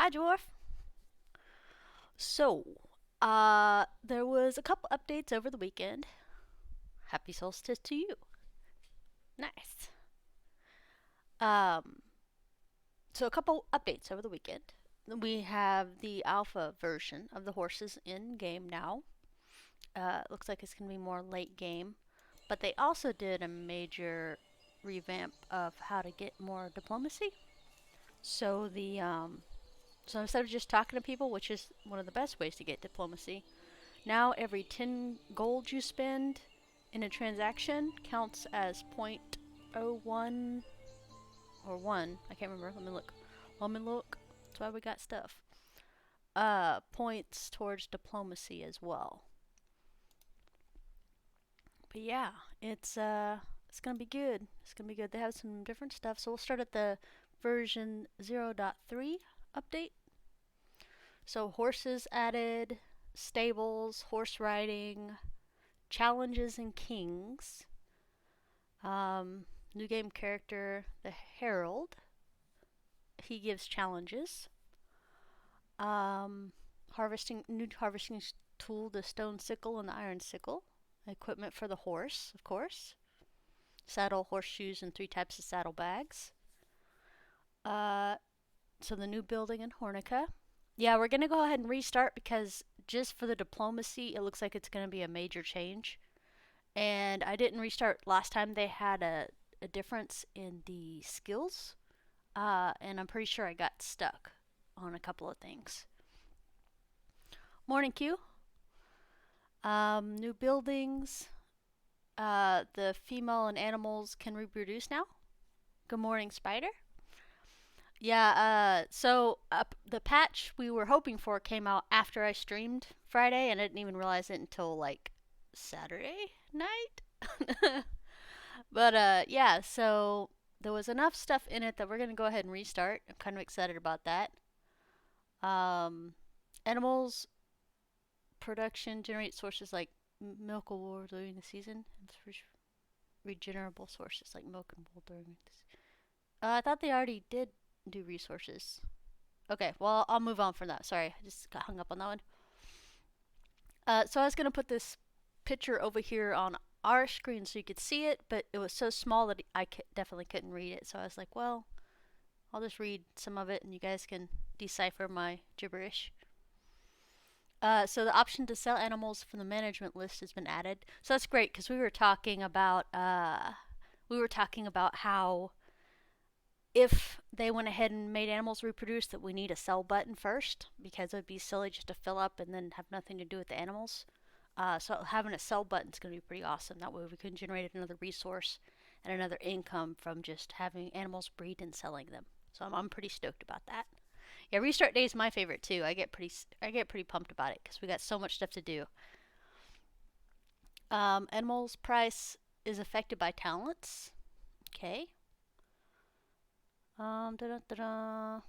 Hi, Dwarf. So, there was a couple updates over the weekend. Happy solstice to you. Nice. Um, so a couple updates over the weekend. We have the alpha version of the horses in game now. Looks like it's gonna be more late game, but they also did a major revamp of how to get more diplomacy. So so instead of just talking to people, which is one of the best ways to get diplomacy, now every 10 gold you spend in a transaction counts as point oh 0.01 or 1. I can't remember. Let me look. Let me look. That's why we got stuff. Points towards diplomacy as well. But yeah, it's gonna be good. It's gonna be good. They have some different stuff. So we'll start at the version 0.3 update. So horses added, stables, horse riding, challenges and kings. New game character, the Herald. He gives challenges. New harvesting tool, the stone sickle and the iron sickle. Equipment for the horse, of course. Saddle, horseshoes, and 3 types of saddle bags. Uh, so the new building in Hornica. Yeah, we're gonna go ahead and restart because just for the diplomacy, it looks like it's gonna be a major change. And I didn't restart last time. They had a difference in the skills, and I'm pretty sure I got stuck on a couple of things. Morning, Q. New buildings. The female and animals can reproduce now. Good morning, Spider. Yeah, the patch we were hoping for came out after I streamed Friday, and I didn't even realize it until like Saturday night. But yeah, so there was enough stuff in it that we're gonna go ahead and restart. I'm kind of excited about that. Um, Animals production generate sources like milk and wool during the season, and regenerable sources like milk and wool during this. I thought they already did do resources. Okay, well I'll move on from that. Sorry, I just got hung up on that one. So I was gonna put this picture over here on our screen so you could see it, but it was so small that definitely couldn't read it. So I was like, well, I'll just read some of it and you guys can decipher my gibberish. So the option to sell animals from the management list has been added. So that's great because we were talking about how if they went ahead and made animals reproduce, that we need a sell button first because it would be silly just to fill up and then have nothing to do with the animals. So having a sell button is going to be pretty awesome. That way we can generate another resource and another income from just having animals breed and selling them. So I'm pretty stoked about that. Yeah, restart day is my favorite too. I get pretty pumped about it because we got so much stuff to do. Animals price is affected by talents. Okay. Da-da-da-da.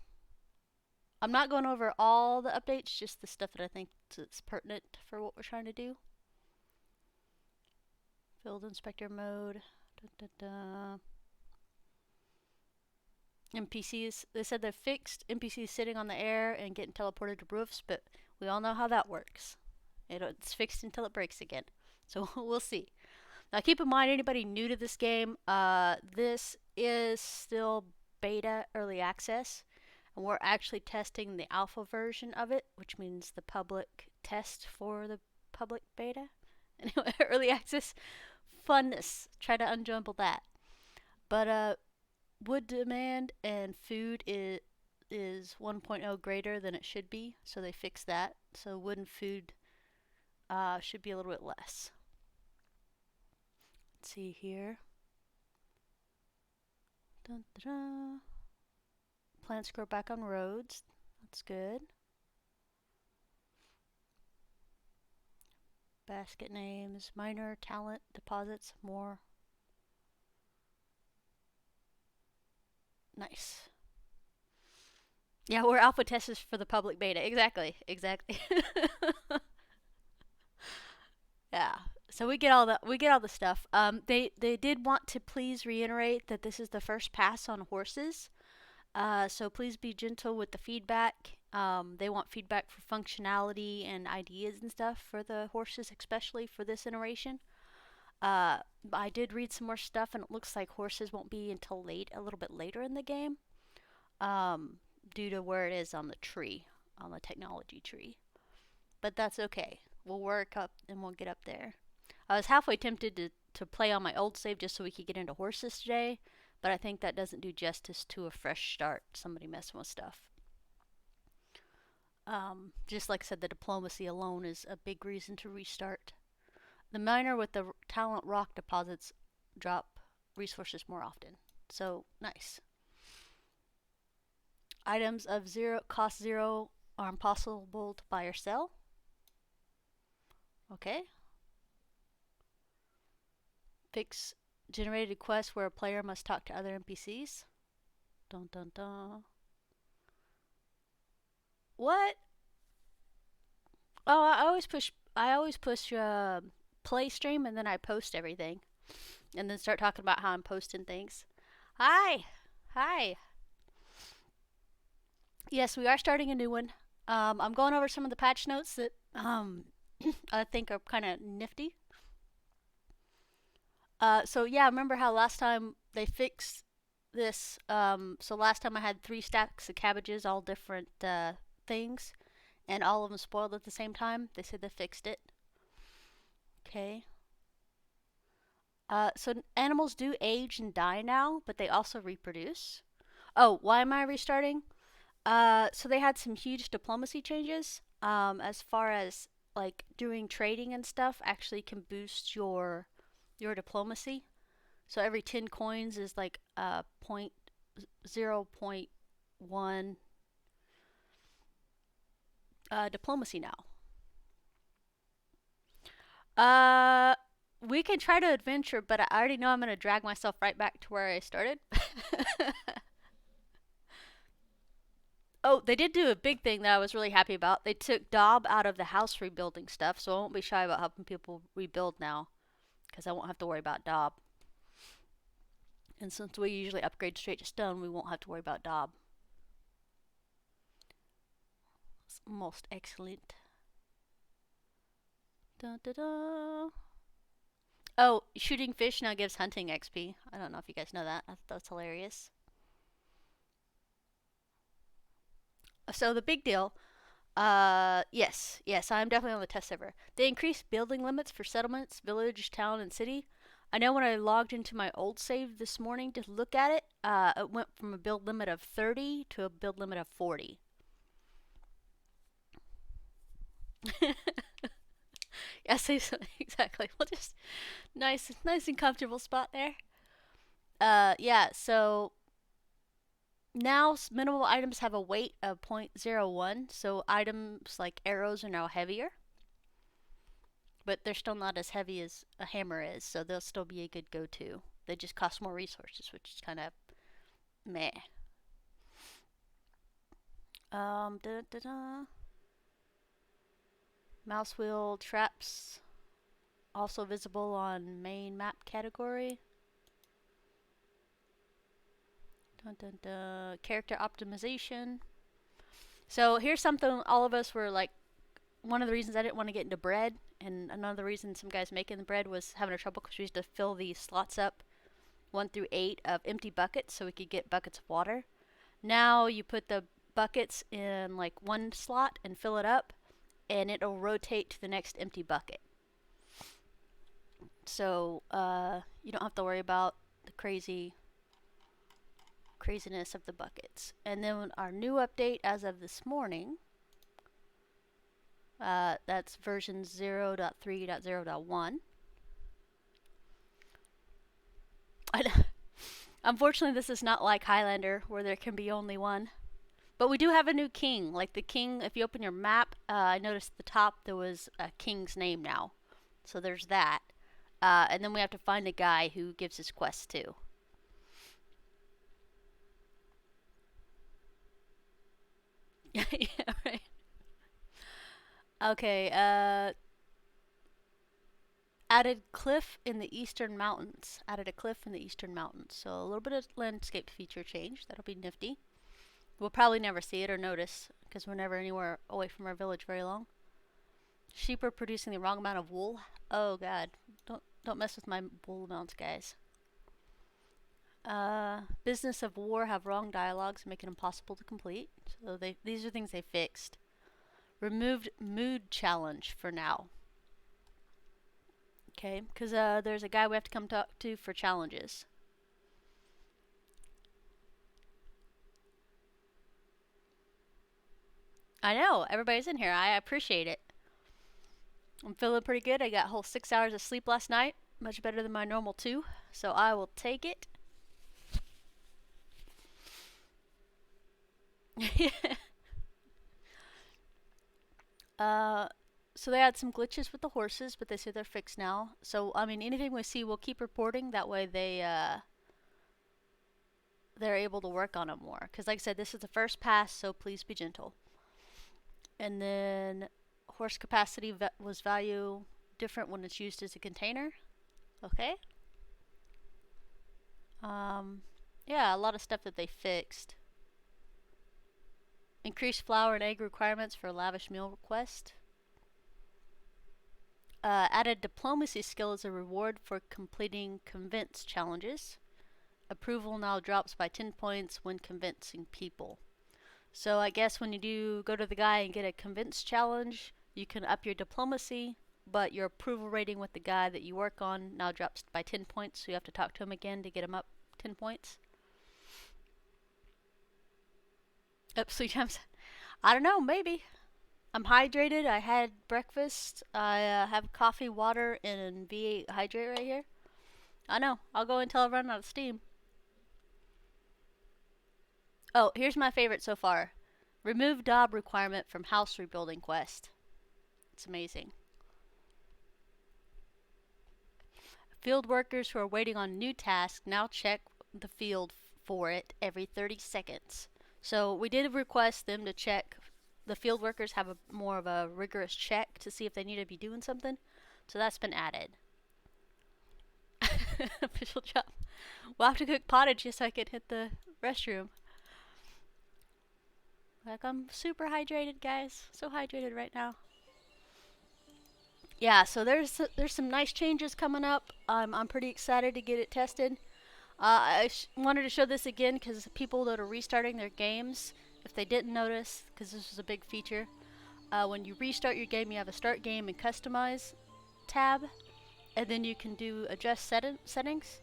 I'm not going over all the updates, just the stuff that I think is pertinent for what we're trying to do. Field inspector mode. Da-da-da. NPCs, they said they've fixed NPCs sitting on the air and getting teleported to roofs, but we all know how that works. It's fixed until it breaks again. So we'll see. Now keep in mind, anybody new to this game, this is still beta early access, and we're actually testing the alpha version of it, which means the public test for the public beta. Anyway, early access funness. Try to unjumble that. But wood demand and food is 1.0 greater than it should be, so they fixed that. So wood and food should be a little bit less. Let's see here. Dun, dun, dun. Plants grow back on roads. That's good. Basket names, minor talent deposits, more. Nice. Yeah, we're alpha testers for the public beta. Exactly. Exactly. Yeah. So we get all the stuff. They did want to please reiterate that this is the first pass on horses. So please be gentle with the feedback. They want feedback for functionality and ideas and stuff for the horses, especially for this iteration. I did read some more stuff, and it looks like horses won't be until a little bit later in the game, um, due to where it is on the tree, on the technology tree. But that's okay. We'll work up and we'll get up there. I was halfway tempted to play on my old save just so we could get into horses today, but I think that doesn't do justice to a fresh start, somebody messing with stuff. Just like I said, the diplomacy alone is a big reason to restart. The miner with the talent rock deposits drop resources more often. So, nice. Items of cost 0 are impossible to buy or sell. Okay. Fix generated quests where a player must talk to other NPCs. Dun dun dun. What? Oh, I always push play stream, and then I post everything, and then start talking about how I'm posting things. Hi, hi. Yes, we are starting a new one. I'm going over some of the patch notes that I think are kind of nifty. So yeah, remember how last time they fixed this? So last time I had 3 stacks of cabbages, all different things, and all of them spoiled at the same time. They said they fixed it. Okay. So animals do age and die now, but they also reproduce. Oh, why am I restarting? So they had some huge diplomacy changes. As far as like doing trading and stuff, actually can boost your diplomacy. So every 10 coins is like 0.1 diplomacy now. We can try to adventure, but I already know I'm going to drag myself right back to where I started. Oh, they did do a big thing that I was really happy about. They took Dob out of the house rebuilding stuff, so I won't be shy about helping people rebuild now, because I won't have to worry about Dob. And since we usually upgrade straight to stone, we won't have to worry about Dob. It's most excellent. Da, da, da. Oh, shooting fish now gives hunting XP. I don't know if you guys know that. That's hilarious. So the big deal. Yes, I'm definitely on the test server. They increased building limits for settlements, village, town, and city. I know when I logged into my old save this morning to look at it, it went from a build limit of 30 to a build limit of 40. Yes, exactly. Well, just nice and comfortable spot there. Yeah. So now minimal items have a weight of 0.01, so items like arrows are now heavier. But they're still not as heavy as a hammer is, so they'll still be a good go-to. They just cost more resources, which is kind of meh. Da, da, da. Mouse wheel traps also visible on main map category. Dun, dun, dun. Character optimization. So here's something all of us were like, one of the reasons I didn't want to get into bread, and another reason some guys making the bread was having a trouble because we used to fill these slots up 1 through 8 of empty buckets so we could get buckets of water. Now you put the buckets in like one slot and fill it up, and it'll rotate to the next empty bucket. So you don't have to worry about the craziness of the buckets. And then our new update as of this morning, that's version 0.3.0.1. Unfortunately, this is not like Highlander, where there can be only one. But we do have a new king. Like the king, if you open your map, I noticed at the top there was a king's name now. So there's that. And then we have to find a guy who gives his quest too. Yeah, right. Okay, added cliff in the eastern mountains. Added a cliff in the eastern mountains. So a little bit of landscape feature change. That'll be nifty. We'll probably never see it or notice because we're never anywhere away from our village very long. Sheep are producing the wrong amount of wool. Oh god, don't mess with my wool amounts, guys. Business of war have wrong dialogues, make it impossible to complete. So these are things they fixed. Removed mood challenge for now. Okay, because there's a guy we have to come talk to for challenges. I know, everybody's in here. I appreciate it. I'm feeling pretty good. I got a whole 6 hours of sleep last night. Much better than my normal 2. So I will take it. So they had some glitches with the horses, but they say they're fixed now. So, I mean, anything we see, we'll keep reporting. That way they're able to work on it more. Because like I said, this is the first pass, so please be gentle. And then horse capacity was value different when it's used as a container. Okay. Yeah, a lot of stuff that they fixed. Increased flour and egg requirements for lavish meal request. Added diplomacy skill as a reward for completing convince challenges. Approval now drops by 10 points when convincing people. So I guess when you go to the guy and get a convince challenge, you can up your diplomacy, but your approval rating with the guy that you work on now drops by 10 points, so you have to talk to him again to get him up 10 points. Up 3 times. I don't know, maybe. I'm hydrated. I had breakfast. I have coffee, water, and V8 hydrate right here. I know. I'll go until I run out of steam. Oh, here's my favorite so far. Remove Dob requirement from house rebuilding quest. It's amazing. Field workers who are waiting on new tasks now check the field for it every 30 seconds. So we did request them to check. The field workers have more of a rigorous check to see if they need to be doing something. So that's been added. Official job. We'll have to cook pottage just so I can hit the restroom. Like, I'm super hydrated, guys. So hydrated right now. Yeah, so there's some nice changes coming up. I'm pretty excited to get it tested. I wanted to show this again because people that are restarting their games, if they didn't notice, because this was a big feature, when you restart your game, you have a start game and customize tab, and then you can do adjust settings.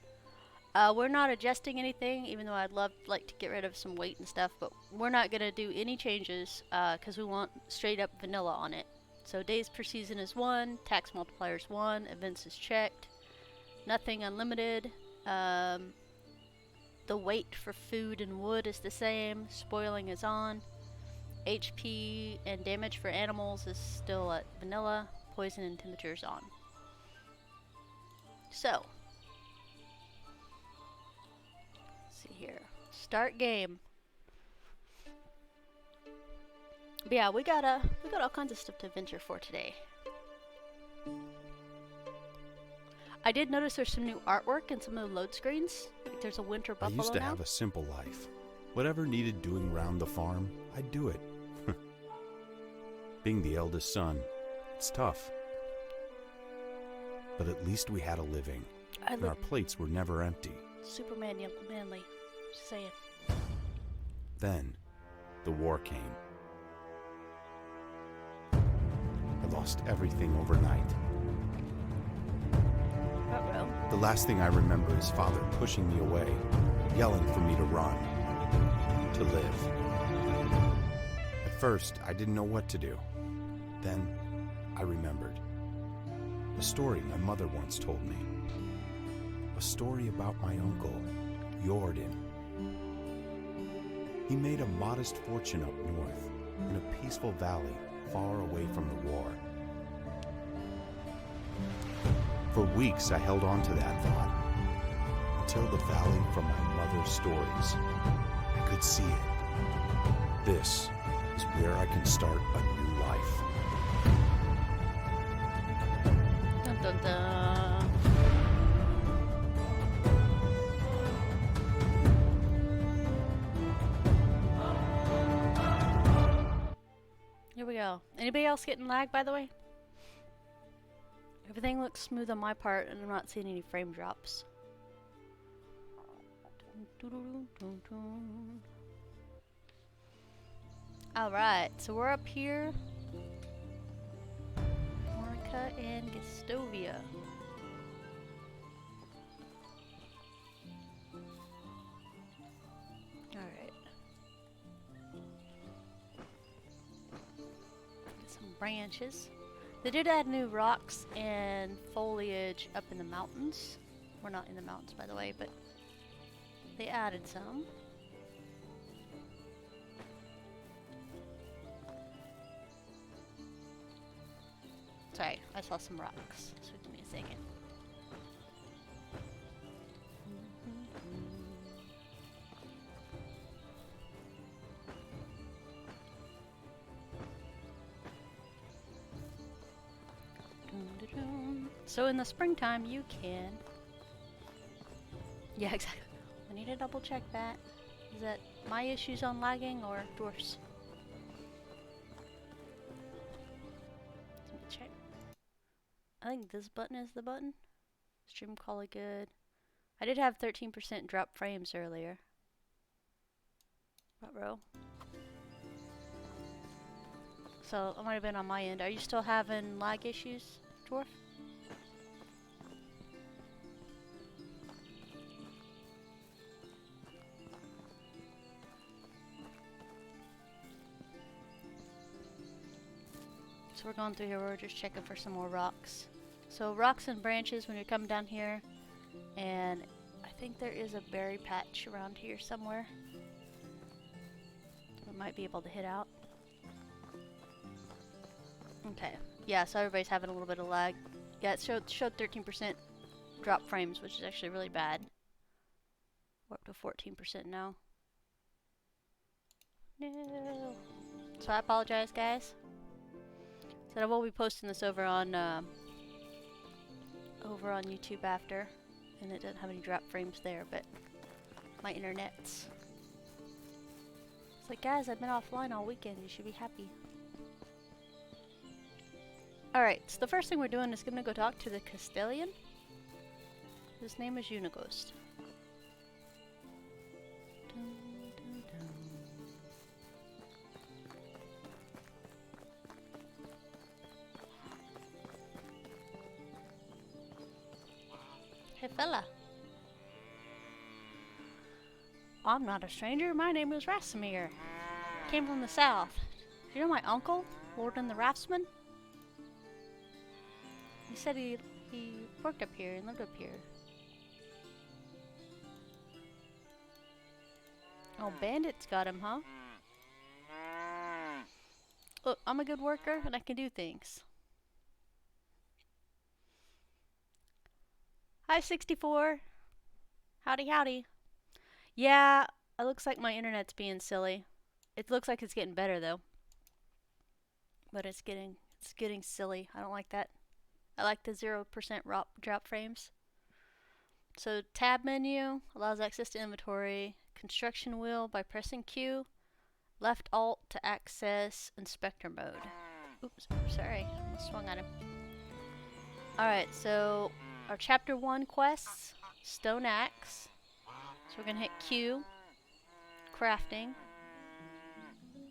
We're not adjusting anything, even though I'd like to get rid of some weight and stuff, but we're not going to do any changes because we want straight up vanilla on it. So days per season is 1, tax multiplier is 1, events is checked, nothing unlimited. The weight for food and wood is the same, spoiling is on, HP and damage for animals is still at vanilla, poison and temperature is on. So, let's see here, start game. But yeah, we got all kinds of stuff to venture for today. I did notice there's some new artwork in some of the load screens. Like there's a winter buffalo now. I used to have a simple life. Whatever needed doing round the farm, I'd do it. Being the eldest son, it's tough. But at least we had a living, and our plates were never empty. Super manly, just saying. Then, the war came. I lost everything overnight. Uh-oh. The last thing I remember is Father pushing me away, yelling for me to run, to live. At first, I didn't know what to do. Then, I remembered. A story my mother once told me. A story about my uncle, Jordan. He made a modest fortune up north, in a peaceful valley far away from the war. For weeks I held on to that thought, until the valley from my mother's stories. I could see it. This is where I can start a new life. Dun, dun, dun. Here we go. Anybody else getting lag, by the way? Everything looks smooth on my part, and I'm not seeing any frame drops. Alright, so we're up here. Monica and Gestovia. Alright. Get some branches. They did add new rocks and foliage up in the mountains. We're not in the mountains, by the way, but they added some. Sorry, I saw some rocks, so give me a second. So in the springtime, you can... Yeah, exactly. I need to double check that. Is that my issues on lagging or Dwarf's? Let me check. I think this button is the button. Stream quality good. I did have 13% drop frames earlier. What row? So it might have been on my end. Are you still having lag issues, Dwarf? So we're going through here, we're just checking for some more rocks. So rocks and branches when you're coming down here, and I think there is a berry patch around here somewhere. We might be able to hit out. Okay, yeah, so everybody's having a little bit of lag. Yeah, it showed 13% drop frames, which is actually really bad. We're up to 14% now. No. So I apologize, guys. So I will be posting this over on YouTube after, and it doesn't have any drop frames there, but my internet's. It's like, guys, I've been offline all weekend. You should be happy. All right. So the first thing we're doing is gonna go talk to the Castellan. His name is Unighost. Hey fella. I'm not a stranger. My name is Rasimir. Came from the south. You know my uncle, Lord and the Raftsman? He said he worked up here and lived up here. Oh, bandits got him, huh? Look, I'm a good worker and I can do things. Hi, 64. Howdy, howdy. Yeah, it looks like my internet's being silly. It looks like it's getting better though. But it's getting silly. I don't like that. I like the 0% drop frames. So tab menu allows access to inventory. Construction wheel by pressing Q. Left alt to access inspector mode. Oops, sorry. I swung at him. Alright, so our chapter 1 quests, stone axe. So we're gonna hit Q, crafting,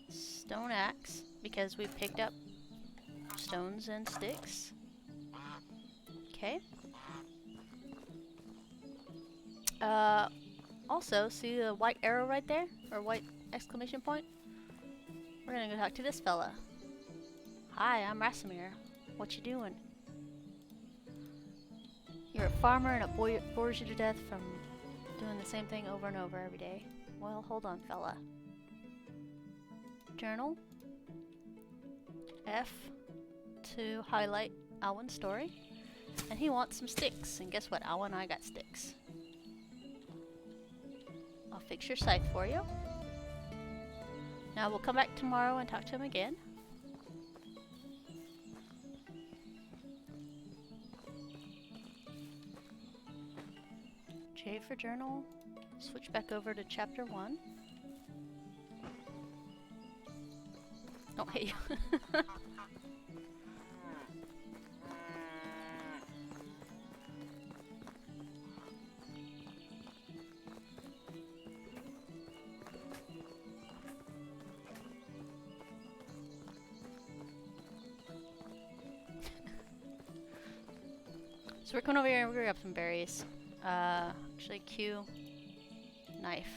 stone axe, because we've picked up stones and sticks. Okay. Also, see the white arrow right there? Or white exclamation point? We're gonna go talk to this fella. Hi, I'm Rasimir. What you doing? You're a farmer and it bores you to death from doing the same thing over and over every day. Well, hold on, fella. Journal. F to highlight Alwyn's story. And he wants some sticks. And guess what, Alwyn? I got sticks. I'll fix your scythe for you. Now we'll come back tomorrow and talk to him again. J for journal. Switch back over to chapter 1. Don't hate you. So we're coming over here and we're gonna grab some berries. Actually Q. Knife.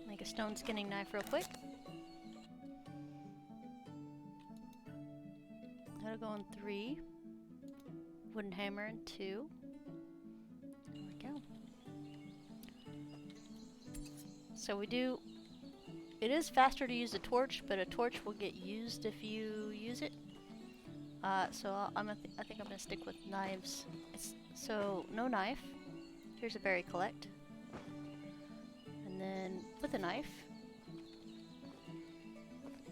Make a stone skinning knife real quick. That'll go in 3. Wooden hammer in 2. There we go. So we do... It is faster to use a torch, but a torch will get used if you use it. So I think I'm gonna stick with knives. So no knife. Here's a berry collect. And then with a knife.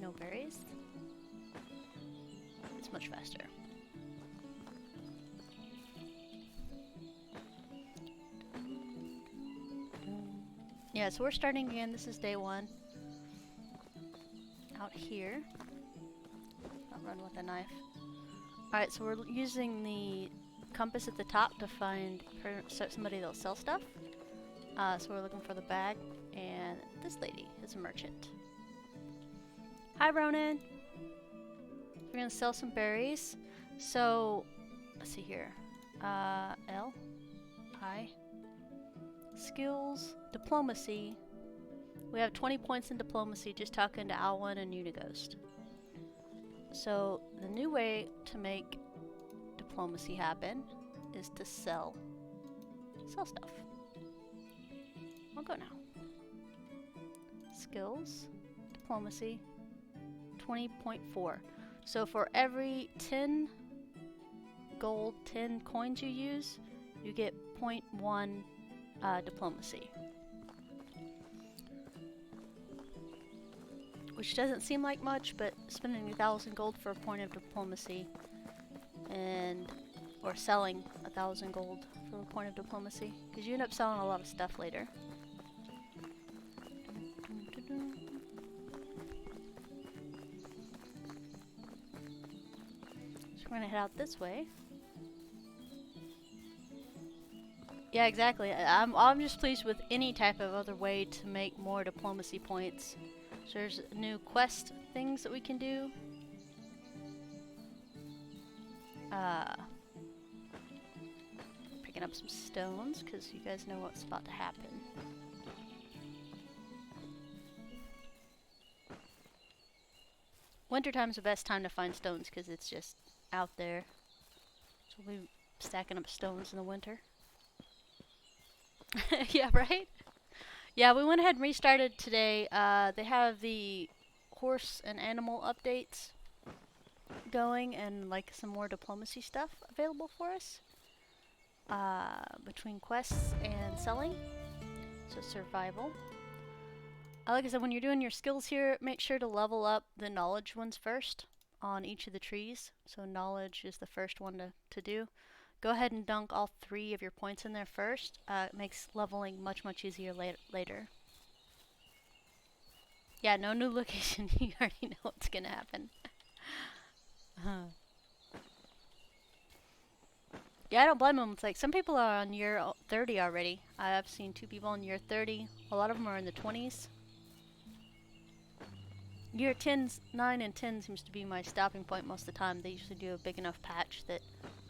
No berries. It's much faster. Yeah, so we're starting again. This is day 1. Out here. I'll run with a knife. Alright, so we're using the compass at the top to find somebody that'll sell stuff. So we're looking for the bag, and this lady is a merchant. Hi, Ronan! We're gonna sell some berries. So, let's see here. L. I. Skills. Diplomacy. We have 20 points in diplomacy just talking to Alwyn and Unighost. So, the new way to make diplomacy happen is to sell stuff. I'll go now. Skills, diplomacy, 20.4. So for every 10 gold, 10 coins you use, you get 0.1 diplomacy. Which doesn't seem like much, but spending 1,000 gold for a point of diplomacy, or selling 1,000 gold for a point of diplomacy, because you end up selling a lot of stuff later. So we're gonna head out this way. Yeah, exactly. I'm just pleased with any type of other way to make more diplomacy points. So there's new quest things that we can do. Picking up some stones, because you guys know what's about to happen. Wintertime's the best time to find stones, because it's just out there. So we'll be stacking up stones in the winter. Yeah, right? Yeah, we went ahead and restarted today. They have the horse and animal updates going, and like some more diplomacy stuff available for us. Between quests and selling. So survival. Like I said, when you're doing your skills here, make sure to level up the knowledge ones first on each of the trees. So knowledge is the first one to do. Go ahead and dunk all 3 of your points in there first. It makes leveling much, much easier later. Yeah, no new location. You already know what's gonna happen. Yeah, I don't blame them. It's like some people are on year 30 already. I've seen 2 people on year 30. A lot of them are in the 20s. Year 9 and 10 seems to be my stopping point most of the time. They usually do a big enough patch that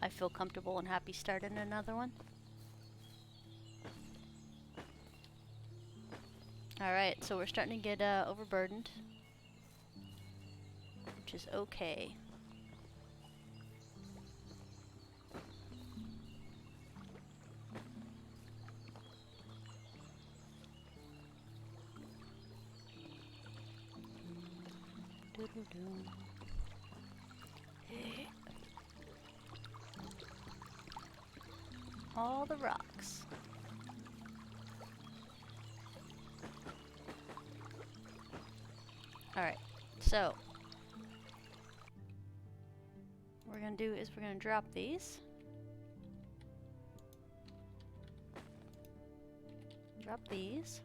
I feel comfortable and happy starting another one. Alright, so we're starting to get overburdened, which is okay. All the rocks. Alright, so what we're gonna do is we're gonna drop these. Drop these.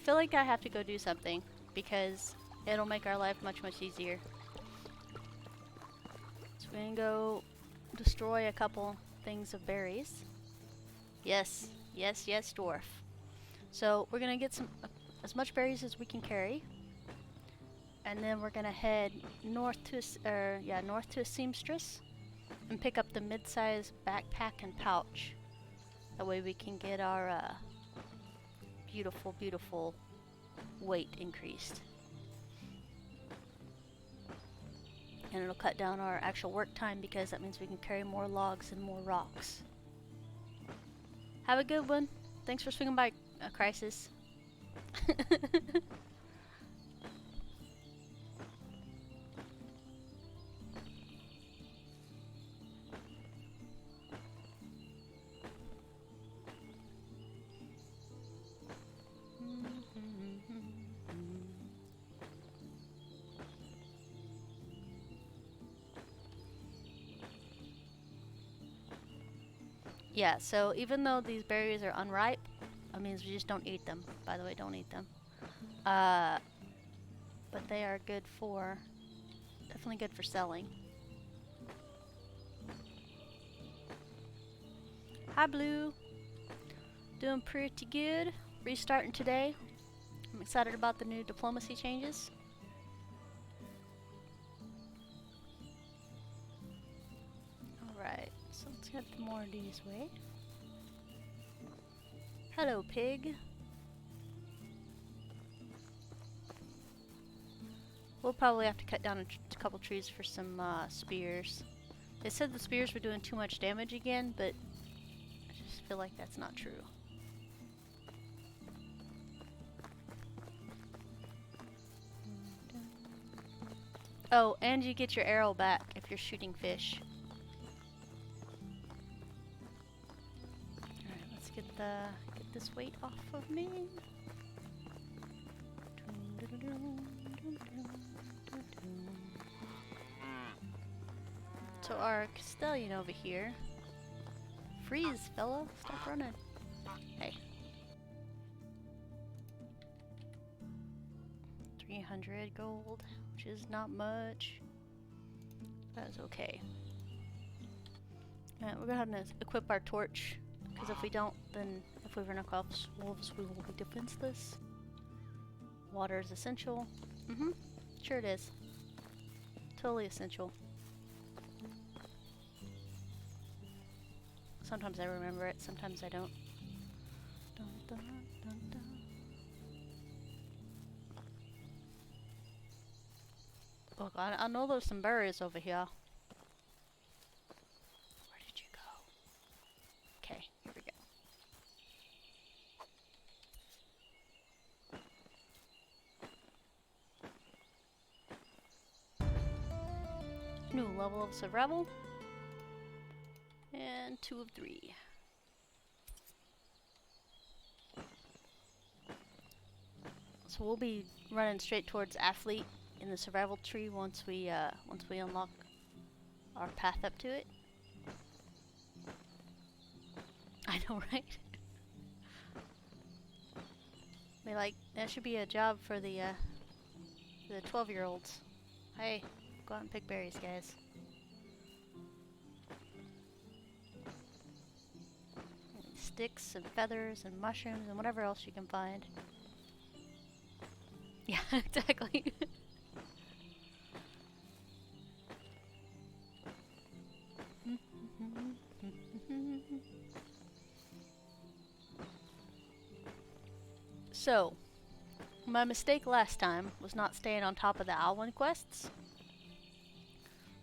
feel like I have to go do something because it'll make our life much, much easier. So we're gonna go destroy a couple things of berries. Yes, yes, yes, dwarf. So we're gonna get as much berries as we can carry, and then we're gonna head north to a seamstress and pick up the mid-size backpack and pouch. That way we can get our beautiful, beautiful weight increased. And it'll cut down our actual work time because that means we can carry more logs and more rocks. Have a good one. Thanks for swinging by, Crisis. Yeah, so even though these berries are unripe, that means we just don't eat them. By the way, don't eat them. But they are good for, definitely good for selling. Hi, Blue. Doing pretty good. Restarting today. I'm excited about the new diplomacy changes. Alright, so let's get more of these way. Hello, pig. We'll probably have to cut down a couple trees for some spears. They said the spears were doing too much damage again, but I just feel like that's not true. Oh, and you get your arrow back if you're shooting fish. Alright, let's get this weight off of me. So our Castellan over here. Freeze, fella. Stop running. Hey. 300 gold, which is not much. That is okay. We're gonna have to equip our torch, because if we don't, then if we run across wolves, we will be defenseless. Water is essential. Sure it is. Totally essential. Sometimes I remember it, sometimes I don't. Dun, dun, dun, dun. Look, I know there's some berries over here. Where did you go? Okay, here we go. New level of survival. And 2 of 3. So we'll be running straight towards athlete in the survival tree once we unlock our path up to it. I know, right? That should be a job for the 12-year-olds. Hey, go out and pick berries, guys. Sticks and feathers and mushrooms and whatever else you can find. Yeah, exactly. So, my mistake last time was not staying on top of the Alwyn quests.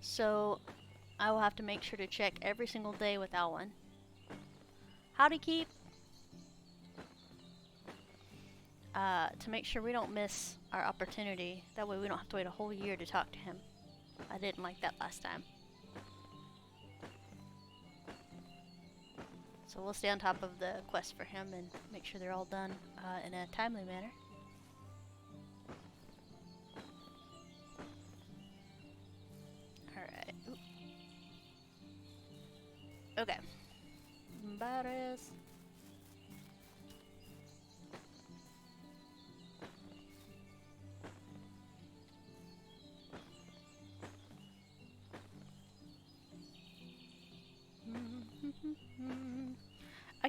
So, I will have to make sure to check every single day with Alwyn. Howdy, Keep! To make sure we don't miss our opportunity. That way we don't have to wait a whole year to talk to him. I didn't like that last time. So we'll stay on top of the quest for him and make sure they're all done in a timely manner. Alright. Okay. Embarrass.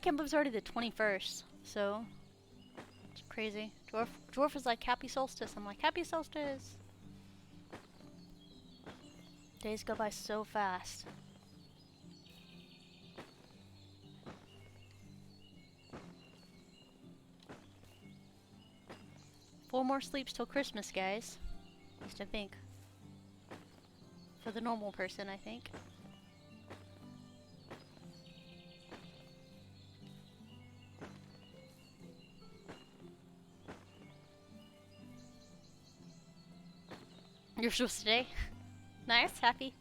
can't believe it's already the 21st. So it's crazy. Dwarf is like happy solstice. I'm like happy solstice. Days go by so fast. Four more sleeps till Christmas, guys. At least I think. For the normal person, I think. Yours was today. Nice, happy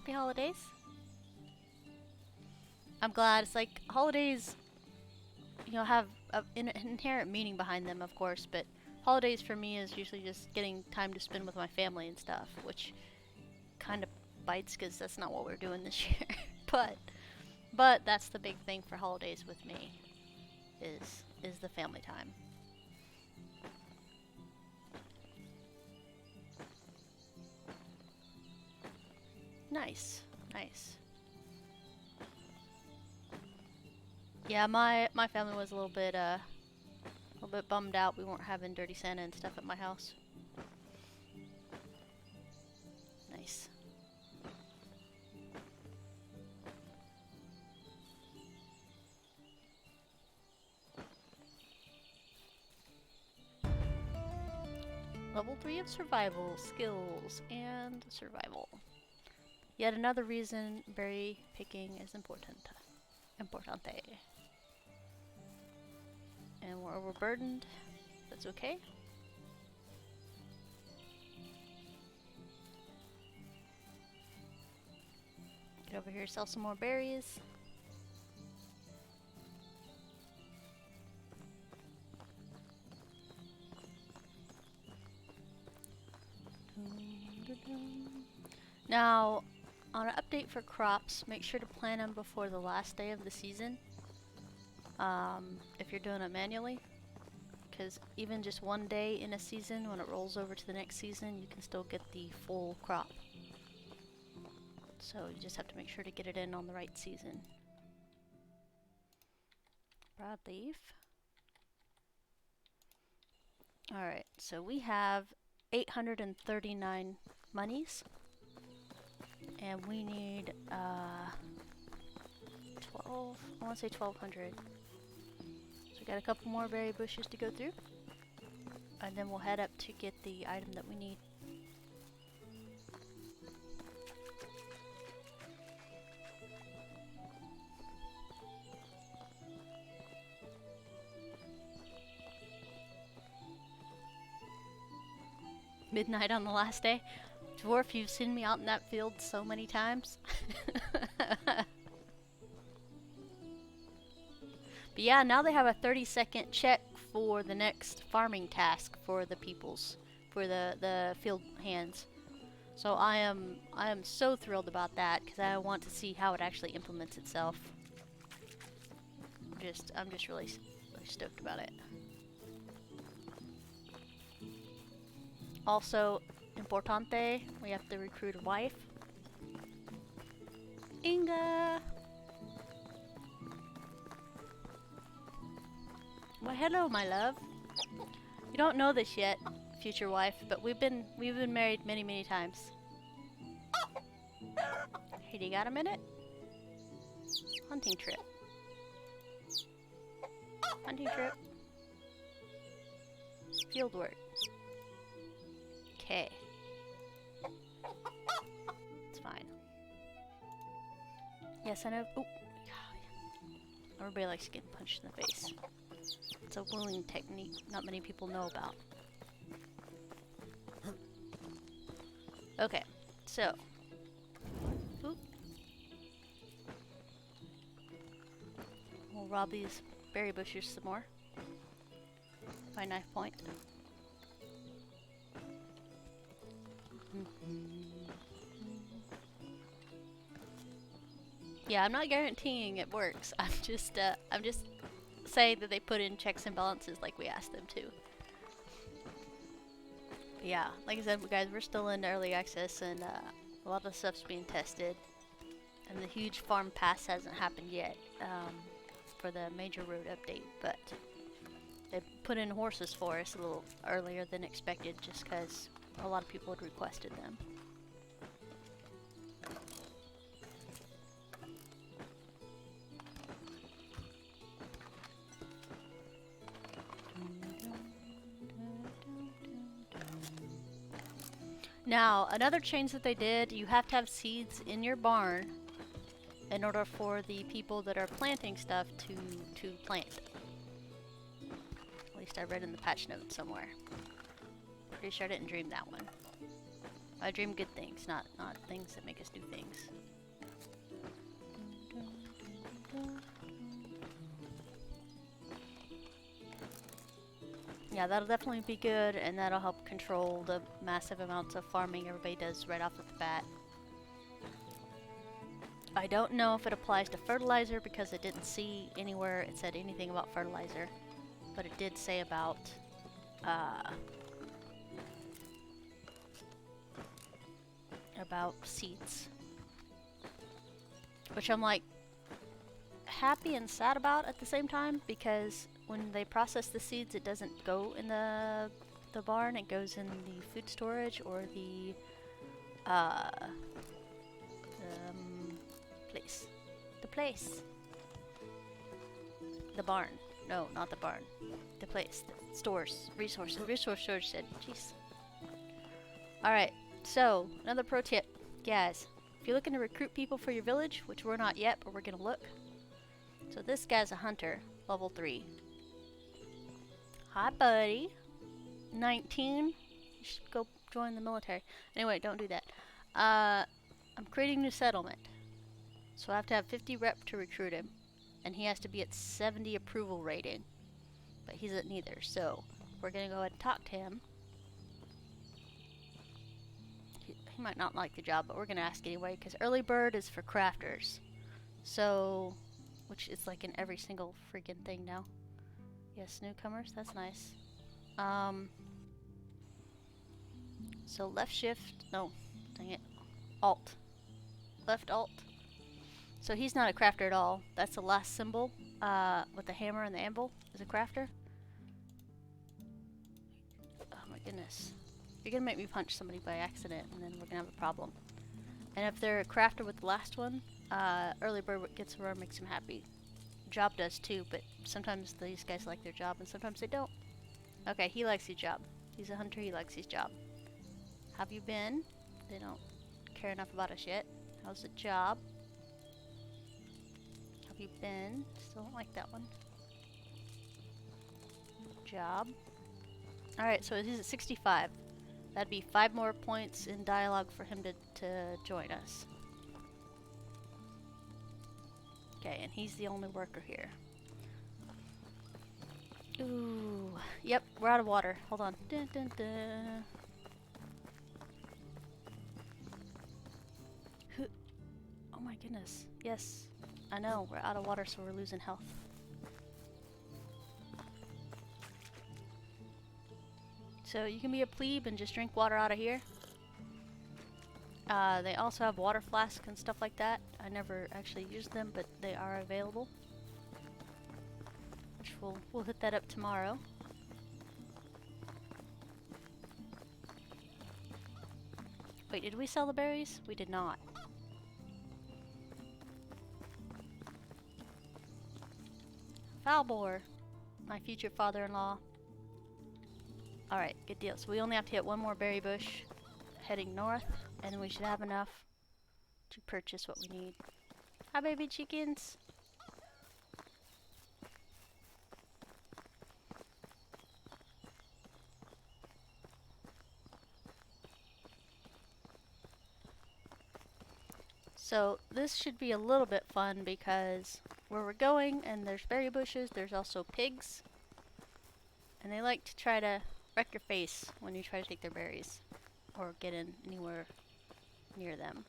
holidays. I'm glad. It's like holidays, you know, have an inherent meaning behind them, of course, but holidays for me is usually just getting time to spend with my family and stuff, which kind of bites because that's not what we're doing this year. but that's the big thing for holidays with me is the family time. Nice, nice. Yeah, my family was a little bit bummed out we weren't having Dirty Santa and stuff at my house. Nice. Level 3 of survival, skills, and survival. Yet another reason berry picking is important. Importante. And we're overburdened. That's okay. Get over here, sell some more berries. Now, on an update for crops, make sure to plant them before the last day of the season. If you're doing it manually, because even just one day in a season, when it rolls over to the next season, you can still get the full crop. So you just have to make sure to get it in on the right season. Broadleaf. Alright, so we have 839 monies. And we need 12, I want to say 1200. So we got a couple more berry bushes to go through. And then we'll head up to get the item that we need. Midnight on the last day. Dwarf, you've seen me out in that field so many times. But yeah, now they have a 30-second check for the next farming task for the peoples, for the field hands. So I am so thrilled about that because I want to see how it actually implements itself. I'm just really stoked about it. Also, importante, we have to recruit a wife. Inga! Well, hello, my love. You don't know this yet, future wife, but we've been married many, many times. Hey, do you got a minute? Hunting trip. Hunting trip. Field work. Okay. It's fine. Yes, I know. Oh, everybody likes getting punched in the face. It's a wooing technique not many people know about. Okay, so. Oop. We'll rob these berry bushes some more. By knife point. Yeah, I'm not guaranteeing it works. I'm just saying that they put in checks and balances like we asked them to. But yeah, like I said, guys, we're still in early access, and a lot of stuff's being tested, and the huge farm pass hasn't happened yet. for the major road update, but they put in horses for us a little earlier than expected just because a lot of people had requested them. Now, another change that they did, you have to have seeds in your barn in order for the people that are planting stuff to plant. At least I read in the patch notes somewhere. Pretty sure I didn't dream that one. I dream good things, not things that make us do things. Yeah, that'll definitely be good, and that'll help control the massive amounts of farming everybody does right off of the bat. I don't know if it applies to fertilizer because it didn't see anywhere it said anything about fertilizer, but it did say about seeds, which I'm like happy and sad about at the same time, because when they process the seeds, it doesn't go in the barn, it goes in the food storage or the barn. No, not the barn. The place. The stores. Resource storage said. Jeez. Alright, so, another pro tip. Guys, if you're looking to recruit people for your village, which we're not yet, but we're gonna look. So this guy's a hunter, level 3. Hi, buddy. 19. You should go join the military. Anyway, don't do that. I'm creating a new settlement. So I have to have 50 rep to recruit him. And he has to be at 70 approval rating. But he's at neither, so we're gonna go ahead and talk to him. He might not like the job, but we're gonna ask anyway, because early bird is for crafters. So, which is like in every single freaking thing now. Yes, newcomers, that's nice. So left shift, no, dang it, alt. Left alt. So he's not a crafter at all. That's the last symbol with the hammer and the anvil is a crafter. Oh my goodness. You're gonna make me punch somebody by accident and then we're gonna have a problem. And if they're a crafter with the last one, early bird gets around, makes him happy. Job does too, but sometimes these guys like their job and sometimes they don't. Okay, he likes his job. He's a hunter, he likes his job. Have you been? They don't care enough about us yet. How's the job? Have you been? Still don't like that one. Job. Alright, so he's at 65. That'd be 5 more points in dialogue for him to join us. Okay, and he's the only worker here. Ooh, yep, we're out of water. Hold on. Dun, dun, dun. Oh my goodness. Yes, I know, we're out of water, so we're losing health. So you can be a plebe and just drink water out of here. They also have water flasks and stuff like that. I never actually used them, but they are available. Which we'll hit that up tomorrow. Wait, did we sell the berries? We did not. Falbor, my future father-in-law. Alright, good deal. So we only have to hit one more berry bush heading north, and we should have enough to purchase what we need. Hi, baby chickens. So this should be a little bit fun because where we're going and there's berry bushes, there's also pigs. And they like to try to wreck your face when you try to take their berries or get in anywhere near them.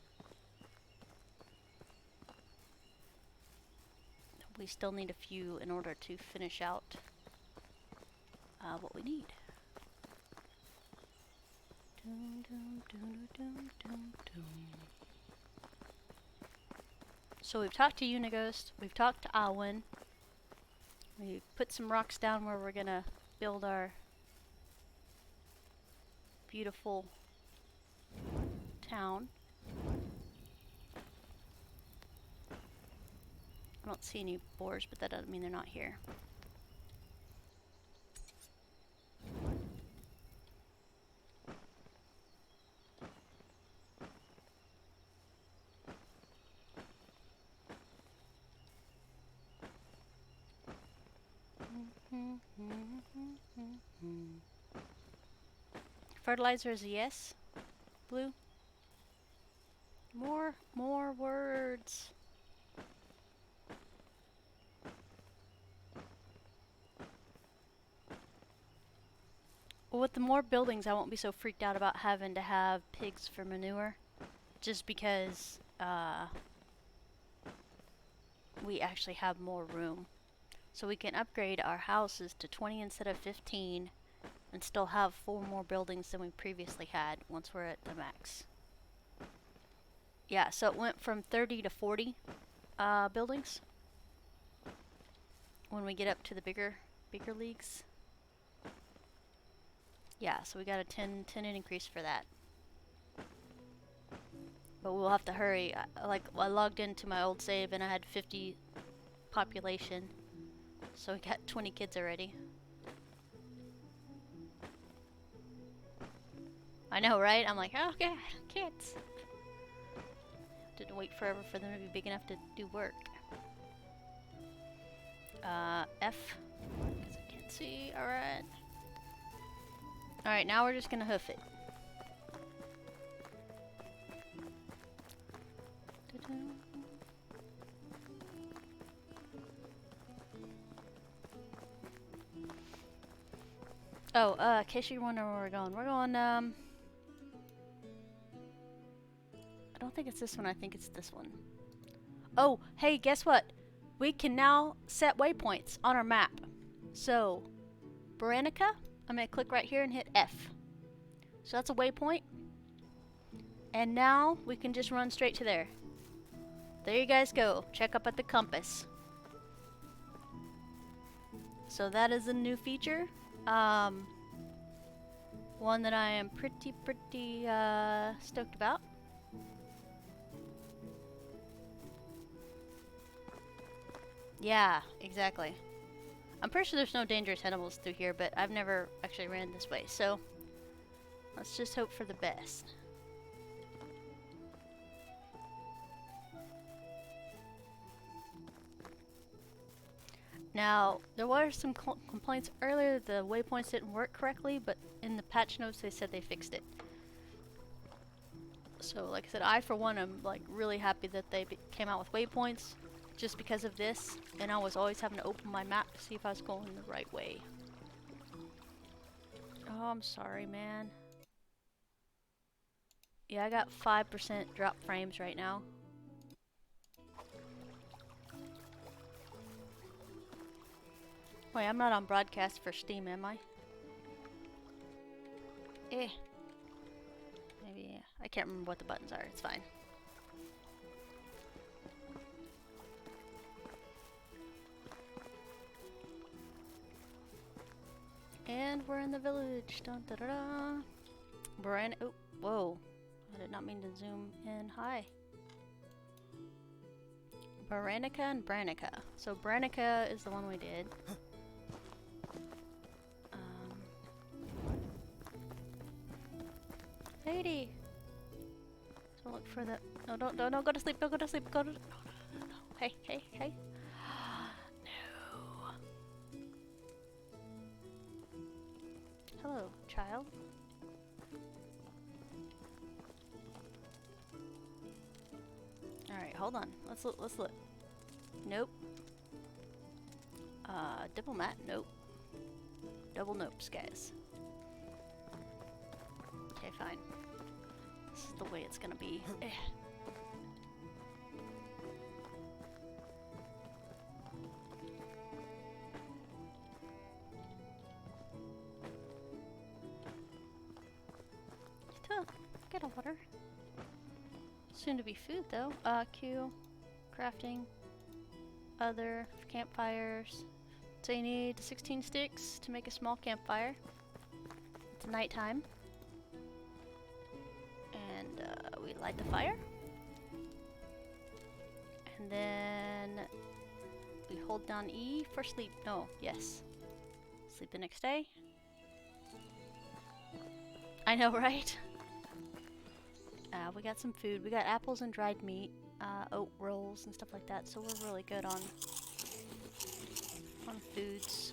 We still need a few in order to finish out what we need. Dun, dun, dun, dun, dun, dun. So we've talked to Unighost, we've talked to Alwyn. We put some rocks down where we're gonna build our beautiful town. I don't see any boars, but that doesn't mean they're not here. Fertilizer is a yes. Blue. More words. Well, with the more buildings, I won't be so freaked out about having to have pigs for manure. Just because we actually have more room. So we can upgrade our houses to 20 instead of 15 and still have 4 more buildings than we previously had once we're at the max. Yeah, so it went from 30 to 40 buildings when we get up to the bigger leagues. Yeah, so we got a 10 increase for that. But we'll have to hurry. I logged into my old save and I had 50 population. So we got 20 kids already. I know, right? I'm like, oh, okay, kids. Didn't wait forever for them to be big enough to do work. F. Because I can't see. Alright. Alright, now we're just gonna hoof it. Oh, in case you're wondering where we're going. We're going, I don't think it's this one, I think it's this one. Oh, hey, guess what? We can now set waypoints on our map. So, Baranica, I'm gonna click right here and hit F. So that's a waypoint. And now we can just run straight to there. There you guys go. Check up at the compass. So that is a new feature. One that I am pretty stoked about. Yeah, exactly. I'm pretty sure there's no dangerous animals through here, but I've never actually ran this way, so let's just hope for the best. Now, there were some complaints earlier that the waypoints didn't work correctly, but in the patch notes they said they fixed it. So, like I said, I for one am like really happy that they came out with waypoints just because of this, and I was always having to open my map to see if I was going the right way. Oh, I'm sorry, man. Yeah, I got 5% drop frames right now. Wait, I'm not on broadcast for Steam, am I? Eh. Maybe, yeah. I can't remember what the buttons are. It's fine. And we're in the village. Dun, da, da, da. Oh, whoa. I did not mean to zoom in. Hi. Baranica and Branica. So Branica is the one we did. Lady! So look for the... No, don't go to sleep, don't go to sleep, go to... No. Hey. No. Hello, child. Alright, hold on. Let's look. Nope. Diplomat? Nope. Double nopes, guys. Okay, fine. This is the way it's gonna be. Still, get a water. Soon to be food, though. Q. Crafting. Other. Campfires. So you need 16 sticks to make a small campfire. It's nighttime. And we light the fire. And then we hold down E for sleep. No, yes. Sleep the next day. I know, right? We got some food. We got apples and dried meat, oat rolls and stuff like that. So we're really good on foods.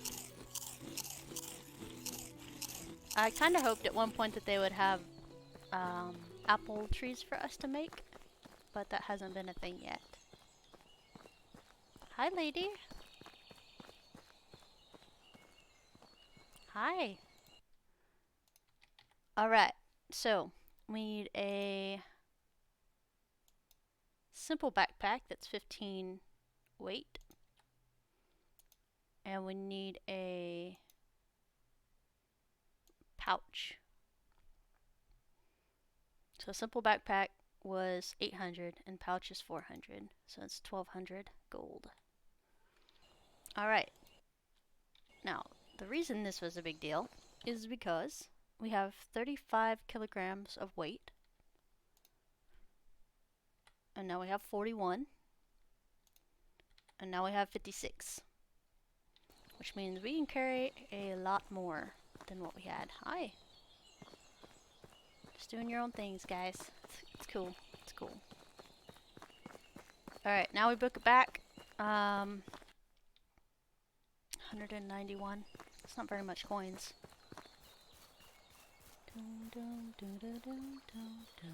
I kind of hoped at one point that they would have apple trees for us to make, but that hasn't been a thing yet. Hi, lady. Hi. Alright, so we need a simple backpack that's 15 weight. And we need a pouch. So a simple backpack was 800 and pouch is 400. So it's 1200 gold. Alright. Now, the reason this was a big deal is because we have 35 kilograms of weight. And now we have 41. And now we have 56. Which means we can carry a lot more than what we had. Hi. Just doing your own things, guys. It's cool. It's cool. Alright, now we book it back. 191. It's not very much coins. Dun, dun, dun, dun, dun, dun, dun.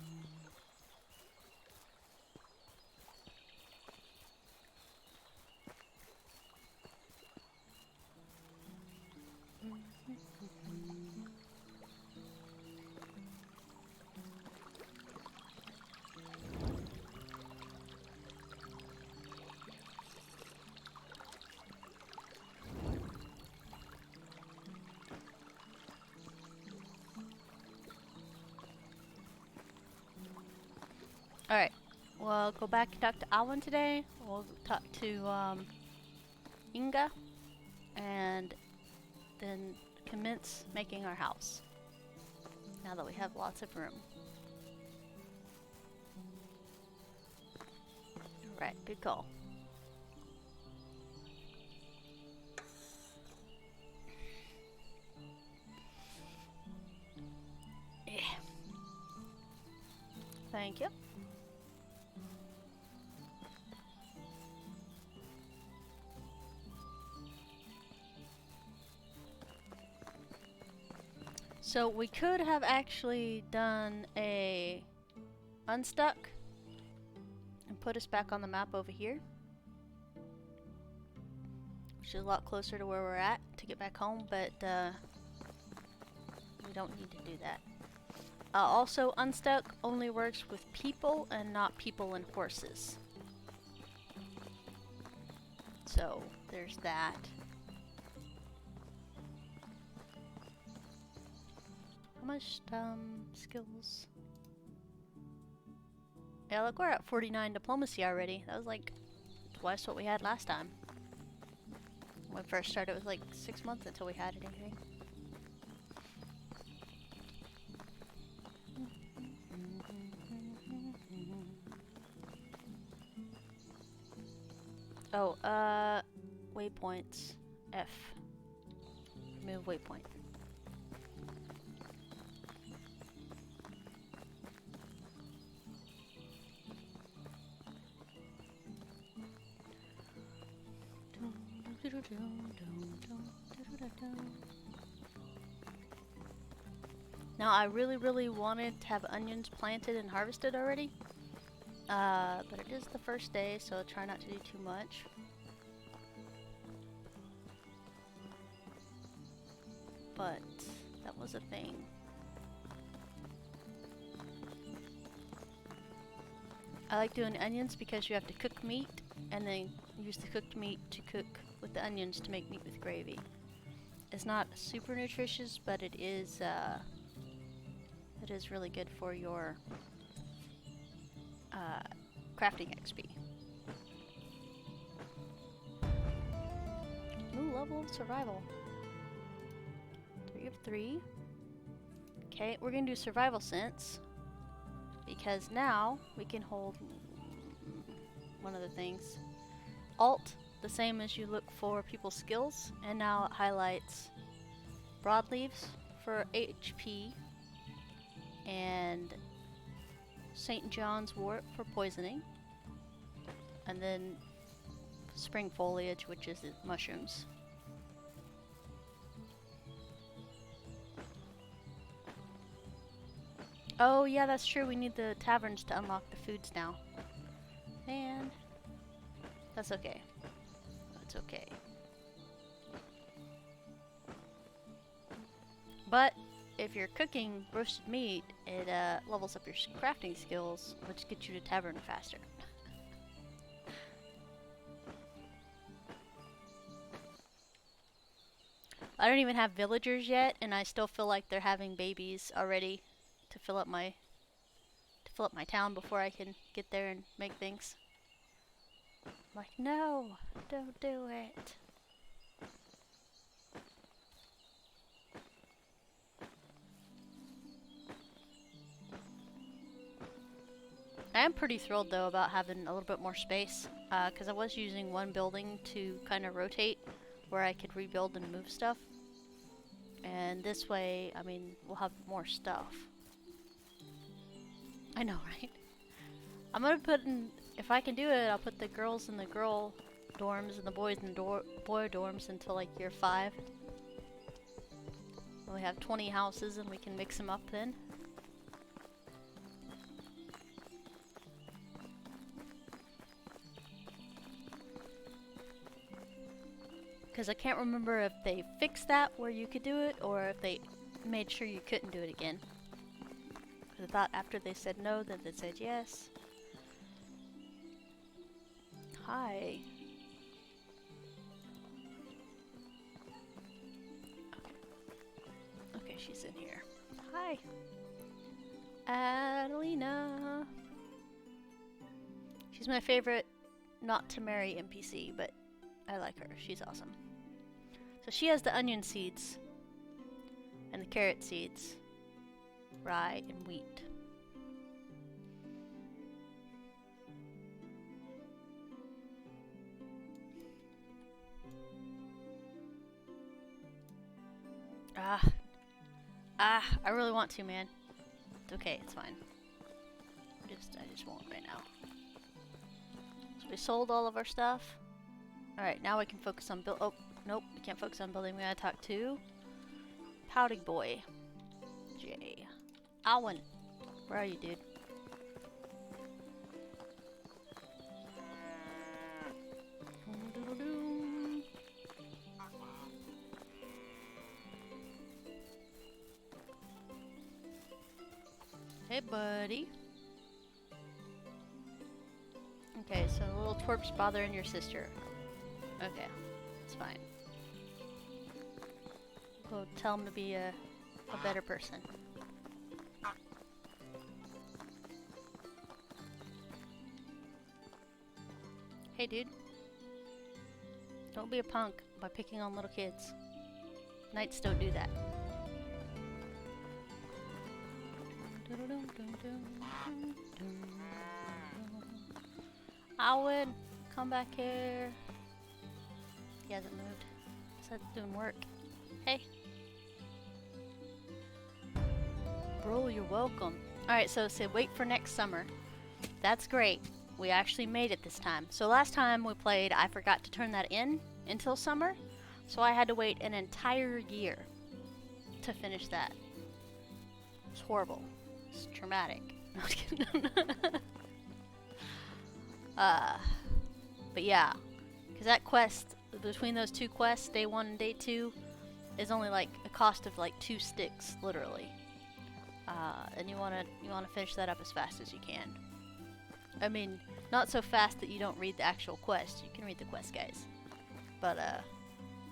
Alright, we'll go back and talk to Alwyn today. We'll talk to Inga and then commence making our house. Now that we have lots of room. Alright, good call. Yeah. Thank you. So we could have actually done a unstuck and put us back on the map over here, which is a lot closer to where we're at to get back home, but we don't need to do that. Also, unstuck only works with people and not people and horses. So there's that. How much skills? Yeah, look, we're at 49 diplomacy already. That was like twice what we had last time. When we first started, it was like 6 months until we had anything. Oh, waypoints. F. Remove waypoint. Now I really wanted to have onions planted and harvested already, but it is the first day, so try not to do too much. But that was a thing. I like doing onions because you have to cook meat and then use the cooked meat to cook with the onions to make meat with gravy. It's not super nutritious, but it is really good for your crafting XP. Ooh, level of survival? 3 of 3. Okay, we're gonna do survival sense. Because now we can hold one of the things. Alt, the same as you look for people's skills, and now it highlights broadleaves for HP and St. John's wort for poisoning, and then spring foliage, which is the mushrooms. Oh yeah, that's true, we need the taverns to unlock the foods now. And that's okay. That's okay. But if you're cooking roasted meat, it levels up your crafting skills, which gets you to tavern faster. I don't even have villagers yet, and I still feel like they're having babies already to fill up my town before I can get there and make things. I'm like, no, don't do it. I am pretty thrilled though about having a little bit more space, because I was using one building to kind of rotate where I could rebuild and move stuff. And this way, I mean, we'll have more stuff. I know, right? I'm gonna put in, if I can do it, I'll put the girls in the girl dorms and the boys in the boy dorms until like year 5. We have 20 houses and we can mix them up then. Because I can't remember if they fixed that where you could do it or if they made sure you couldn't do it again. Because I thought after they said no, then they said yes. Hi. Okay, she's in here. Hi. Adelina. She's my favorite not to marry NPC, but I like her. She's awesome. So she has the onion seeds and the carrot seeds, rye and wheat. I really want to, man. It's okay, it's fine. I just won't right now. So we sold all of our stuff. Alright, now we can focus on build. Oh, nope, we can't focus on building. We gotta talk to Pouty Boy. Jay. Alwyn. Where are you, dude? Hey, buddy. Okay, so the little twerp's bothering your sister. Okay, it's fine. Go tell him to be a better person. Hey, dude. Don't be a punk by picking on little kids. Knights don't do that. Alwyn, come back here. He hasn't moved. Said doing work. Hey. Bro, you're welcome. Alright, so wait for next summer. That's great. We actually made it this time. So last time we played, I forgot to turn that in until summer. So I had to wait an entire year to finish that. It's horrible. It's traumatic. No, I'm just kidding. But yeah. Because that quest, between those two quests, day 1 and day 2, is only like a cost of like 2 sticks, literally. And you wanna finish that up as fast as you can. I mean, not so fast that you don't read the actual quest. You can read the quest, guys. But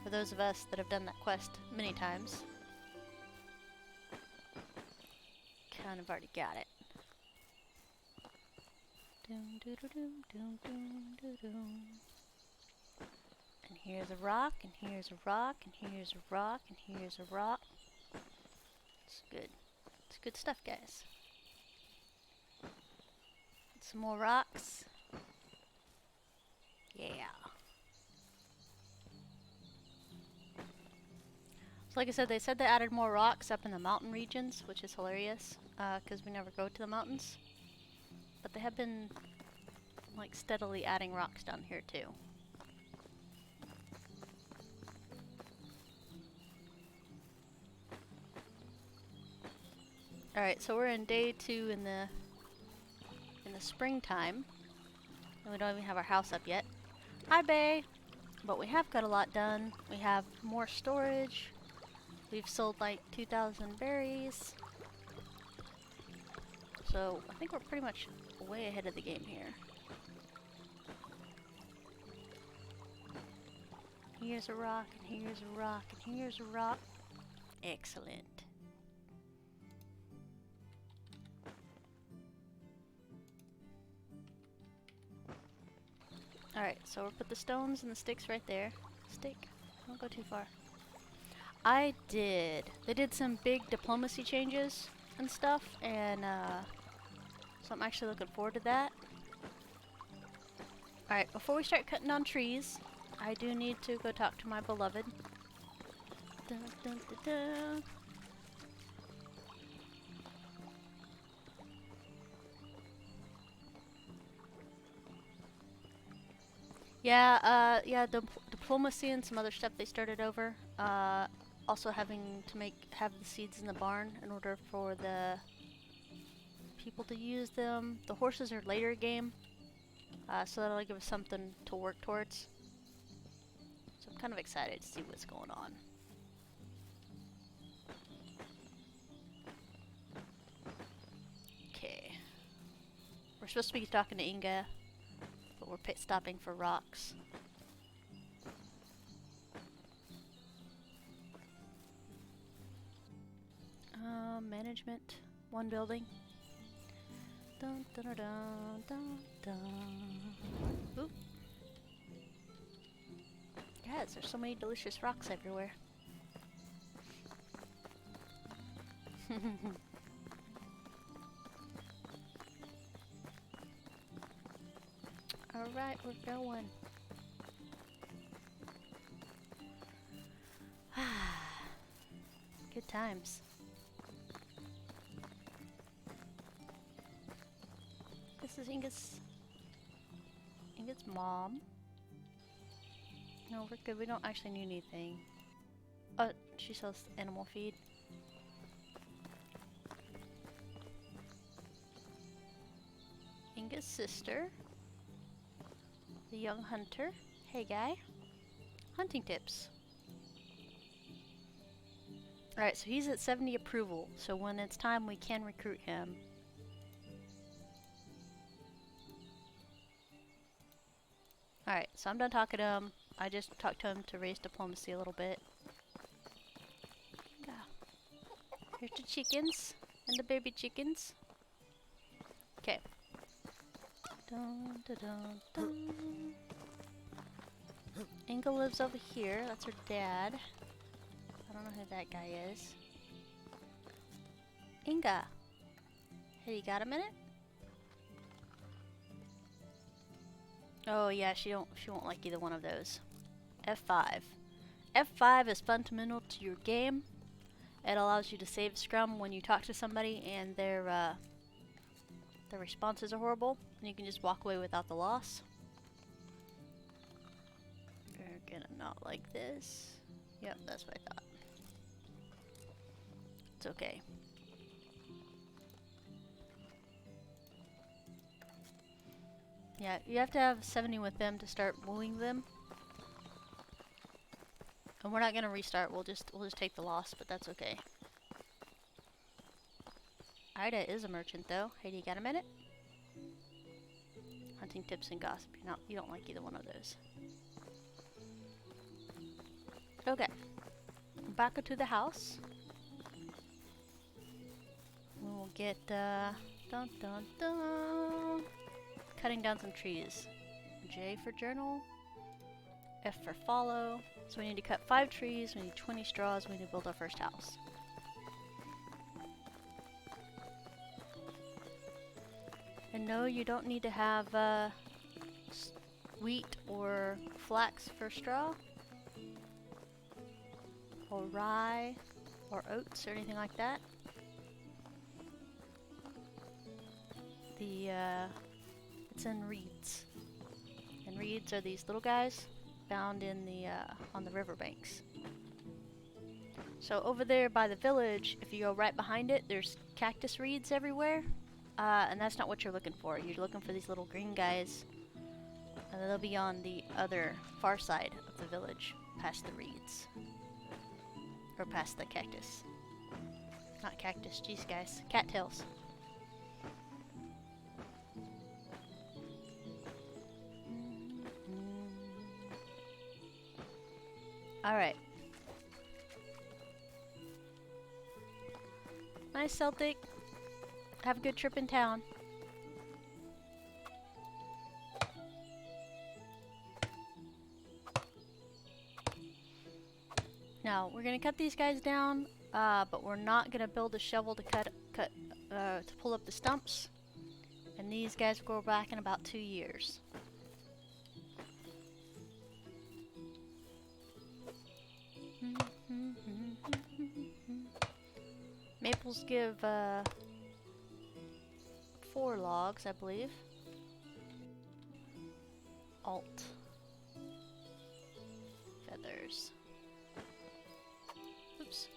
for those of us that have done that quest many times, kind of already got it. And here's a rock, and here's a rock, and here's a rock, and here's a rock. It's good. It's good stuff, guys. Some more rocks. Yeah. So like I said, they said they added more rocks up in the mountain regions, which is hilarious, because we never go to the mountains. But they have been, like, steadily adding rocks down here, too. Alright, so we're in day 2 in the springtime. And we don't even have our house up yet. Hi, Bae! But we have got a lot done. We have more storage. We've sold like 2,000 berries. So I think we're pretty much way ahead of the game here. Here's a rock, and here's a rock, and here's a rock. Excellent. Alright, so we'll put the stones and the sticks right there. Stick. Don't go too far. I did. They did some big diplomacy changes and stuff, and so I'm actually looking forward to that. Alright, before we start cutting down trees, I do need to go talk to my beloved. Dun, dun, dun, dun. Yeah, diplomacy and some other stuff they started over. Also having to have the seeds in the barn in order for the people to use them. The horses are later game, so that'll give us something to work towards. So I'm kind of excited to see what's going on. Okay. We're supposed to be talking to Inga, but we're pit stopping for rocks. Management. One building. Dun, dun, dun, dun, dun, dun. Oop. Yes, there's so many delicious rocks everywhere. Alright, we're going. Good times. This is Inga's mom. No, we're good. We don't actually need anything. Oh, she sells animal feed. Inga's sister. The young hunter. Hey, guy. Hunting tips. Alright, so he's at 70 approval. So when it's time, we can recruit him. Alright, so I'm done talking to him. I just talked to him to raise diplomacy a little bit. Here's the chickens and the baby chickens. Okay. Dun, dun, dun, dun. Inga lives over here. That's her dad. I don't know who that guy is. Inga. Hey, you got a minute? Oh yeah, she won't like either one of those. F5. F5 is fundamental to your game. It allows you to save scrum when you talk to somebody and their responses are horrible, and you can just walk away without the loss. We're gonna not like this. Yep, that's what I thought. It's okay. Yeah, you have to have 70 with them to start wooing them. And we're not gonna restart. We'll just take the loss, but that's okay. Ida is a merchant though. Hey, do you got a minute? Hunting tips and gossip. You don't like either one of those. Okay. Back to the house. We'll get dun dun dun. Cutting down some trees. J for journal. F for follow. So we need to cut 5 trees, we need 20 straws, we need to build our first house. And no, you don't need to have wheat or flax for straw, or rye, or oats, or anything like that. It's in reeds. And reeds are these little guys found in the on the riverbanks. So over there by the village, if you go right behind it, there's cactus reeds everywhere. And that's not what you're looking for. You're looking for these little green guys. And they'll be on the other far side of the village, past the reeds. Or past the cactus. Not cactus, jeez guys. Cattails. Alright. Nice, Celtic. Have a good trip in town. Now, we're gonna cut these guys down, but we're not gonna build a shovel to to pull up the stumps. And these guys will grow back in about 2 years. Maples give 4 logs, I believe. Alt. Feathers. Oops.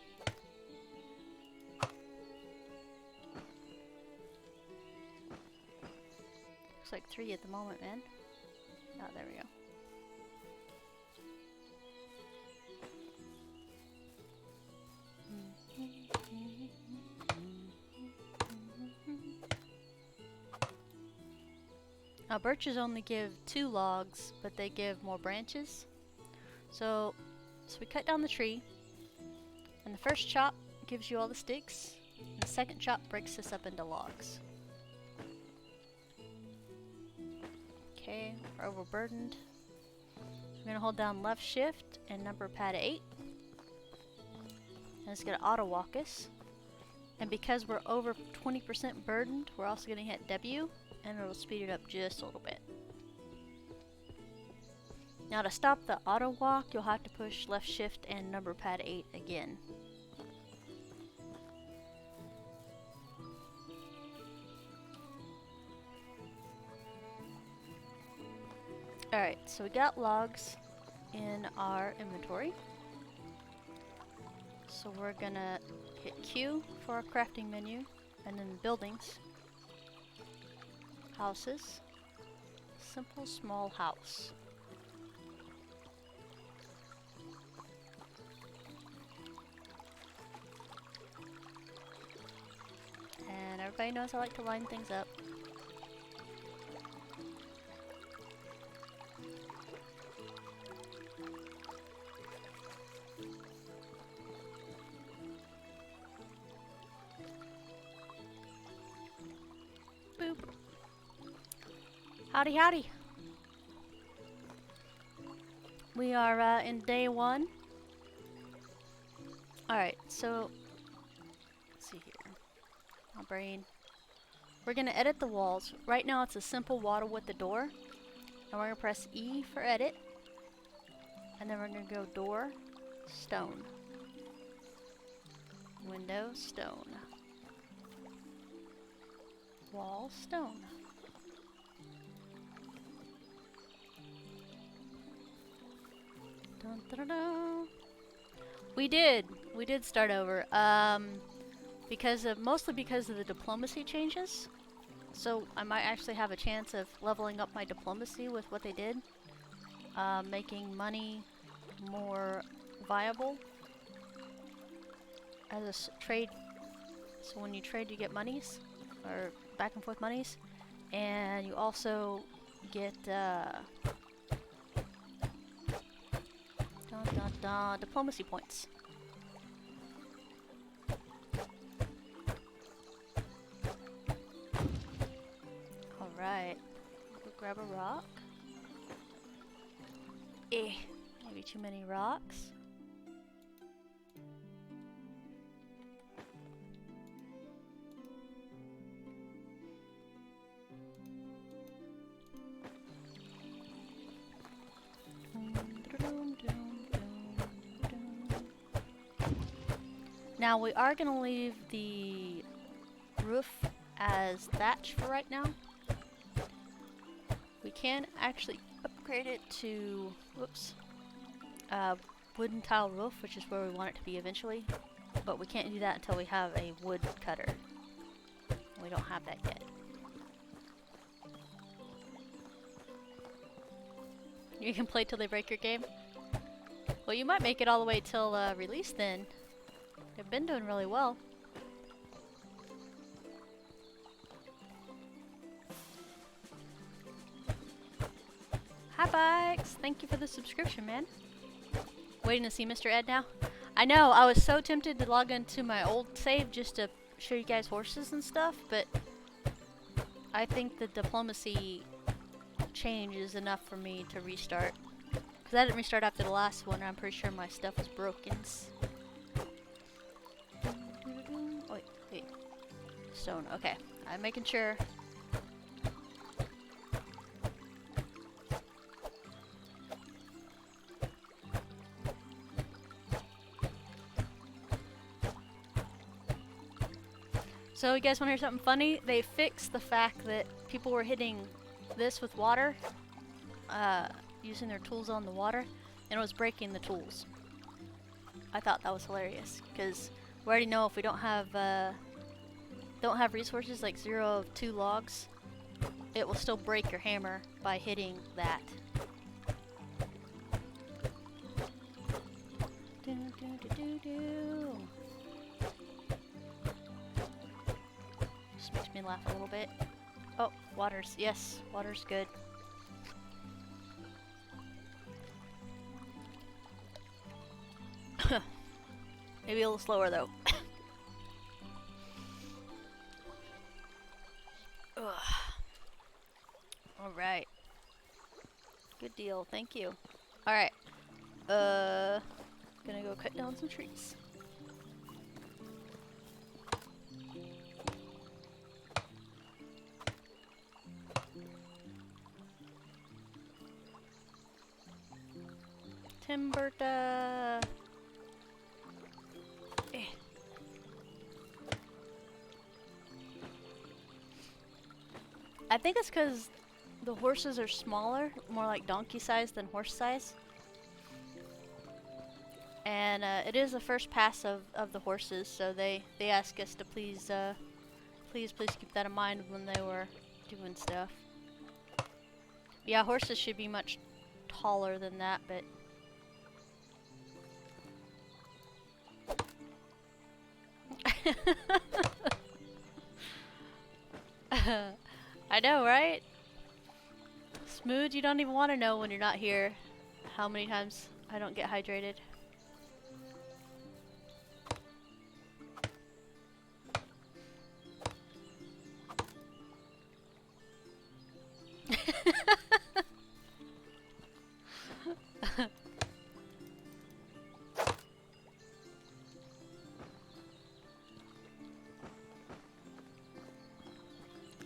Looks like 3 at the moment, man. Oh, there we go. Now birches only give 2 logs, but they give more branches. So we cut down the tree, and the first chop gives you all the sticks, and the second chop breaks this up into logs. Okay, we're overburdened. So we're gonna hold down left shift and number pad 8. And it's gonna auto walk us. And because we're over 20% burdened, we're also gonna hit W, and it'll speed it up just a little bit. Now to stop the auto walk, you'll have to push left shift and number pad 8 again. Alright, so we got logs in our inventory. So we're gonna hit Q for our crafting menu, and then buildings, houses, simple small house. And everybody knows I like to line things up. Boop. Howdy, howdy. We are in day 1. Alright, so let's see here. My brain. We're gonna edit the walls. Right now it's a simple water with the door. And we're gonna press E for edit. And then we're gonna go door, stone. Window, stone. Wall, stone. Dun, dun, dun, dun. We did start over. Mostly because of the diplomacy changes. So I might actually have a chance of leveling up my diplomacy with what they did. Making money more viable as a trade. So when you trade, you get monies, or back and forth monies, and you also get diplomacy points. Alright, go grab a rock. too many rocks. Now we are going to leave the roof as thatch for right now. We can actually upgrade it to, whoops, wooden tile roof, which is where we want it to be eventually. But we can't do that until we have a wood cutter. We don't have that yet. You can play till they break your game? Well, you might make it all the way till release then. They've been doing really well. Hi Bikes! Thank you for the subscription, man. Waiting to see Mr. Ed now? I know, I was so tempted to log into my old save just to show you guys horses and stuff, but I think the diplomacy change is enough for me to restart. Because I didn't restart after the last one, I'm pretty sure my stuff was broken. Wait. Stone, okay. I'm making sure. So you guys want to hear something funny? They fixed the fact that people were hitting this with water, using their tools on the water, and it was breaking the tools. I thought that was hilarious, because we already know if we don't have resources like 0 of 2 logs, it will still break your hammer by hitting that. Just makes me laugh a little bit. Oh, water's, yes, water's good. Maybe a little slower though. Alright. Good deal, thank you. Alright. Gonna go cut down some trees. Timberta. I think it's because the horses are smaller, more like donkey size than horse size. And it is the first pass of the horses, so they asked us to please keep that in mind when they were doing stuff. Yeah, horses should be much taller than that, but I know, right? Smooth, you don't even want to know when you're not here how many times I don't get hydrated.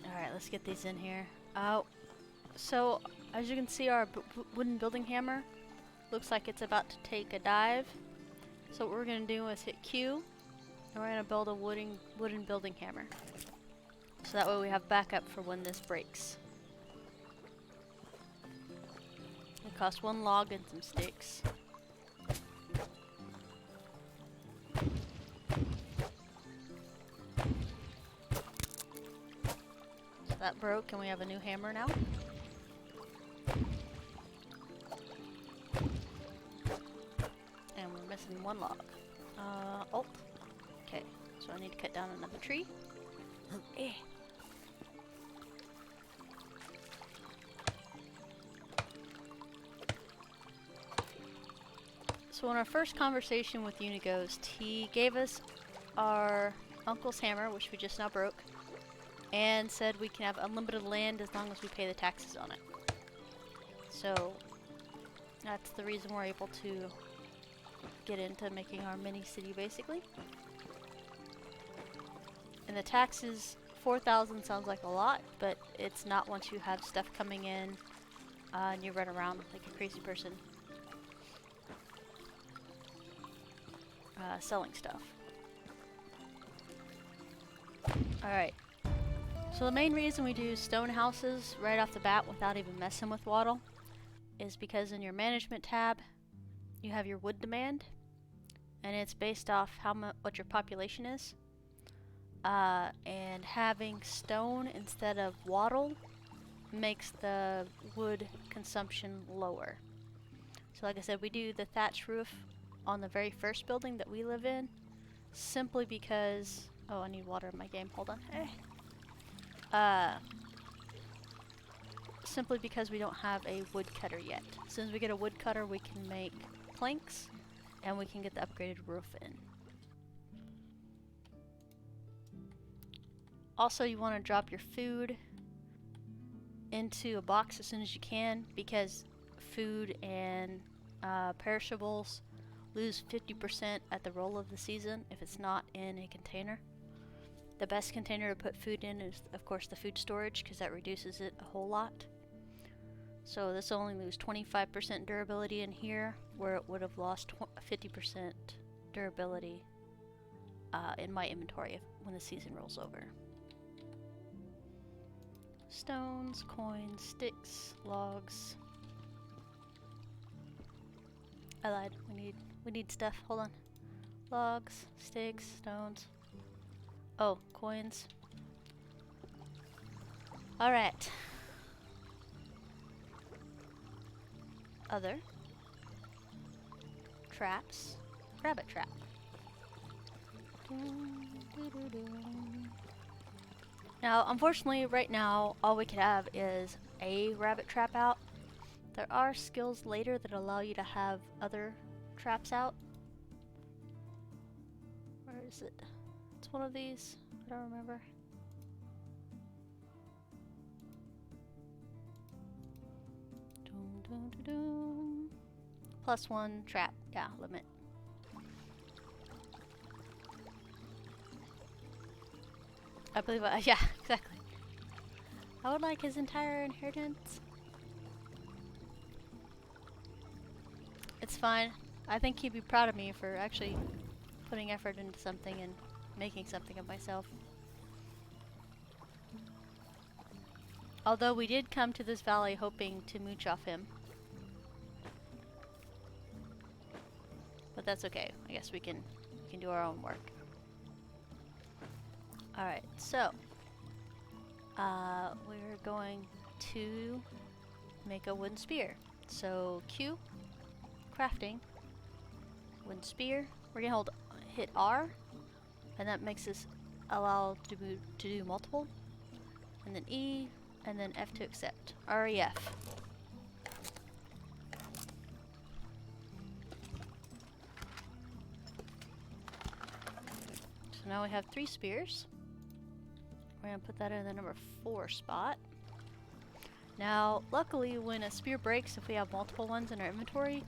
Alright, let's get these in here. So, as you can see, our wooden building hammer looks like it's about to take a dive. So what we're going to do is hit Q, and we're going to build a wooden building hammer. So that way we have backup for when this breaks. It costs 1 log and some sticks. So that broke, and we have a new hammer now. And we're missing 1 log. Alt. Okay, so I need to cut down another tree. So in our first conversation with Unighost, he gave us our uncle's hammer, which we just now broke, and said we can have unlimited land as long as we pay the taxes on it. So That's the reason we're able to get into making our mini city, basically. And the taxes, 4,000 sounds like a lot, but it's not once you have stuff coming in and you run around like a crazy person selling stuff. Alright, so the main reason we do stone houses right off the bat without even messing with wattle is because in your management tab you have your wood demand, and it's based off what your population is. And having stone instead of wattle makes the wood consumption lower. So like I said, we do the thatch roof on the very first building that we live in, simply because... Oh, I need water in my game, hold on. Simply because we don't have a woodcutter yet. As soon as we get a woodcutter, we can make planks, and we can get the upgraded roof in. Also, you want to drop your food into a box as soon as you can, because food and perishables lose 50% at the roll of the season if it's not in a container. The best container to put food in is, of course, the food storage, because that reduces it a whole lot. So this will only lose 25% durability in here, where it would have lost 50% durability in my inventory when the season rolls over. Stones, coins, sticks, logs. I lied. We need stuff. Hold on. Logs, sticks, stones. Oh, coins. Alright. Other. Traps. Rabbit trap. Now, unfortunately, right now, all we could have is a rabbit trap out. There are skills later that allow you to have other traps out. Where is it? It's one of these. I don't remember. Doom, doom, doom, doom. +1 trap. Yeah, limit. I believe yeah, exactly. I would like his entire inheritance. It's fine. I think he'd be proud of me for actually putting effort into something and making something of myself. Although we did come to this valley hoping to mooch off him. But that's okay. I guess we can do our own work. Alright, so we're going to make a wooden spear. So Q, crafting, wooden spear. We're gonna hit R, and that makes us allow to do multiple, and then E, and then F to accept. REF. So now we have 3 spears. We're gonna put that in the number 4 spot. Now, luckily, when a spear breaks, if we have multiple ones in our inventory,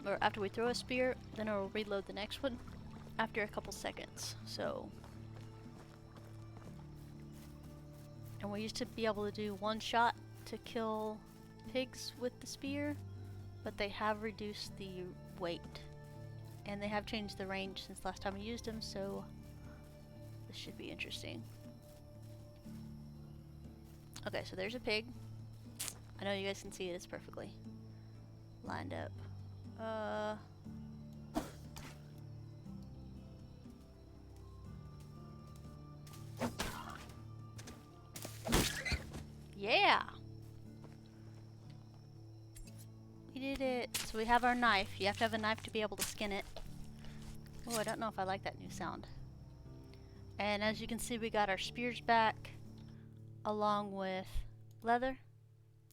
or after we throw a spear, then it will reload the next one after a couple seconds. So, and we used to be able to do 1 shot to kill pigs with the spear, but they have reduced the weight, and they have changed the range since last time we used them. So this should be interesting. Okay, so there's a pig. I know you guys can see it, it's perfectly lined up. Yeah! We did it! So we have our knife. You have to have a knife to be able to skin it. Oh, I don't know if I like that new sound. And as you can see, we got our spears back, along with leather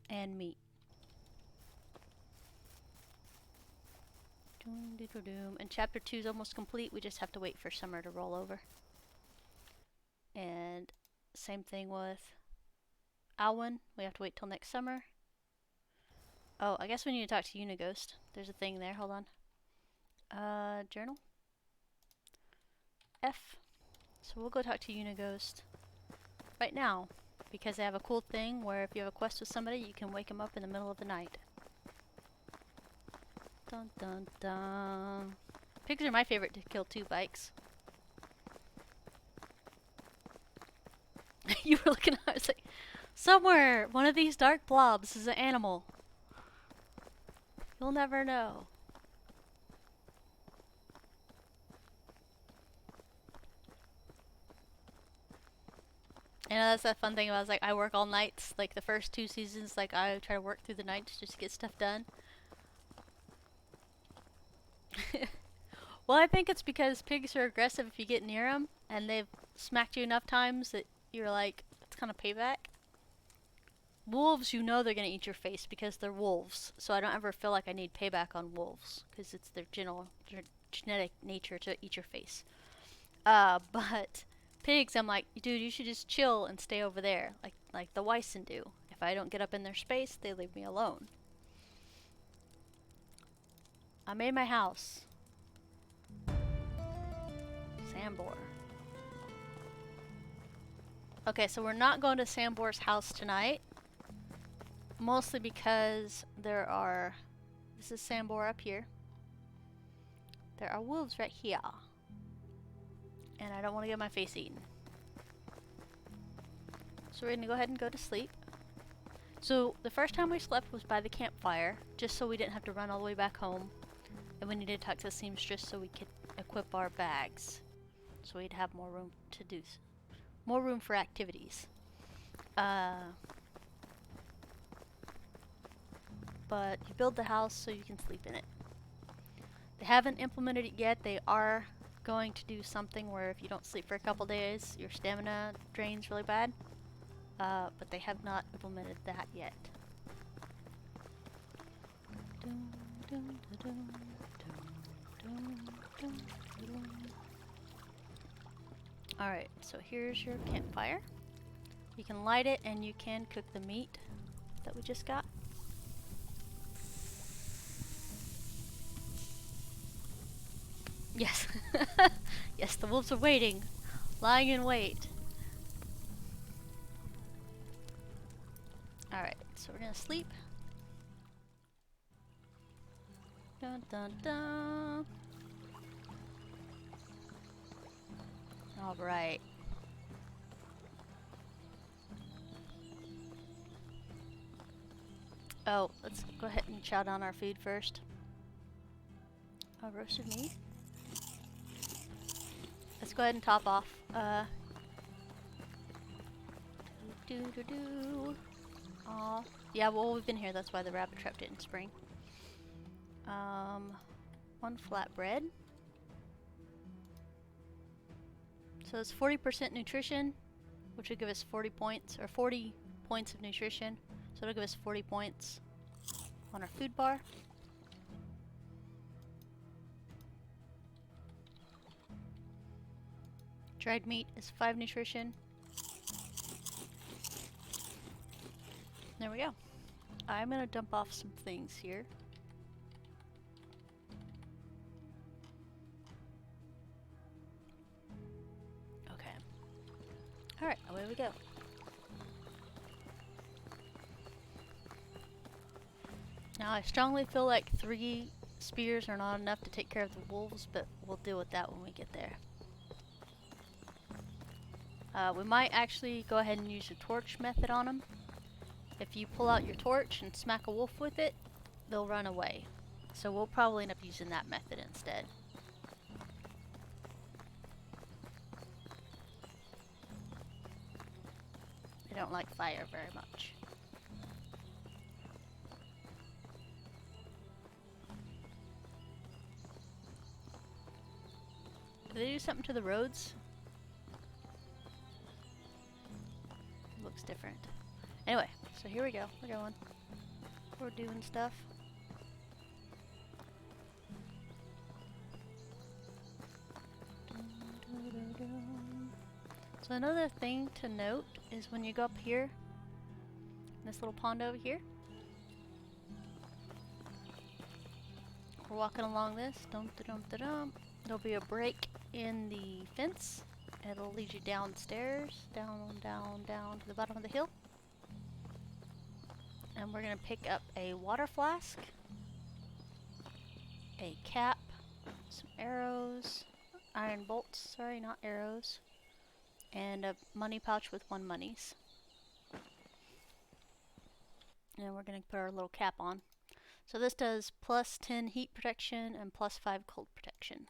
and meat. And chapter 2 is almost complete. We just have to wait for summer to roll over. And same thing with Alwyn. We have to wait till next summer. Oh, I guess we need to talk to Unighost. There's a thing there. Hold on. Journal. F. So we'll go talk to Unighost right now, because they have a cool thing where if you have a quest with somebody, you can wake them up in the middle of the night. Dun dun dun. Pigs are my favorite to kill too, Bikes. You were looking at I was like, somewhere one of these dark blobs is an animal. You'll never know. You know, that's that fun thing about I work all nights. Like the first 2 seasons, like I try to work through the nights just to get stuff done. Well, I think it's because pigs are aggressive if you get near them, and they've smacked you enough times that you're like, it's kind of payback. Wolves, you know they're going to eat your face because they're wolves, so I don't ever feel like I need payback on wolves, because it's their genetic nature to eat your face. But pigs, I'm like, dude, you should just chill and stay over there, like the Wyson do. If I don't get up in their space, they leave me alone. I made my house. Sambor. Okay, so we're not going to Sambor's house tonight. Mostly because there are... This is Sambor up here. There are wolves right here. And I don't want to get my face eaten. So we're going to go ahead and go to sleep. So the first time we slept was by the campfire, just so we didn't have to run all the way back home. And we needed to talk to the seamstress so we could equip our bags. So we'd have more room to do... More room for activities. But you build the house so you can sleep in it. They haven't implemented it yet. They are going to do something where if you don't sleep for a couple days, your stamina drains really bad. But they have not implemented that yet. Alright, so here's your campfire. You can light it and you can cook the meat that we just got. Yes. Yes, the wolves are waiting. Lying in wait. Alright, so we're gonna sleep. Dun dun dun. Alright. Oh, let's go ahead and chow down our food first. Roasted meat. Let's go ahead and top off. Aw. Yeah, well, we've been here. That's why the rabbit trap didn't spring. 1 flatbread. So it's 40% nutrition, which will give us 40 points, or 40 points of nutrition. So it'll give us 40 points on our food bar. Dried meat is 5 nutrition. There we go. I'm gonna dump off some things here. Okay. Alright, away we go. Now I strongly feel like 3 spears are not enough to take care of the wolves, but we'll deal with that when we get there. We might actually go ahead and use the torch method on them. If you pull out your torch and smack a wolf with it, they'll run away. So we'll probably end up using that method instead. They don't like fire very much. Did they do something to the roads? Looks different. Anyway, so here we go. We're going. We're doing stuff. So another thing to note is when you go up here, this little pond over here, we're walking along this, there'll be a break in the fence. It'll lead you downstairs, down to the bottom of the hill. And we're gonna pick up a water flask, a cap, some arrows, iron bolts, sorry, not arrows, and a money pouch with 1 monies. And we're gonna put our little cap on. So this does plus 10 heat protection and plus 5 cold protection.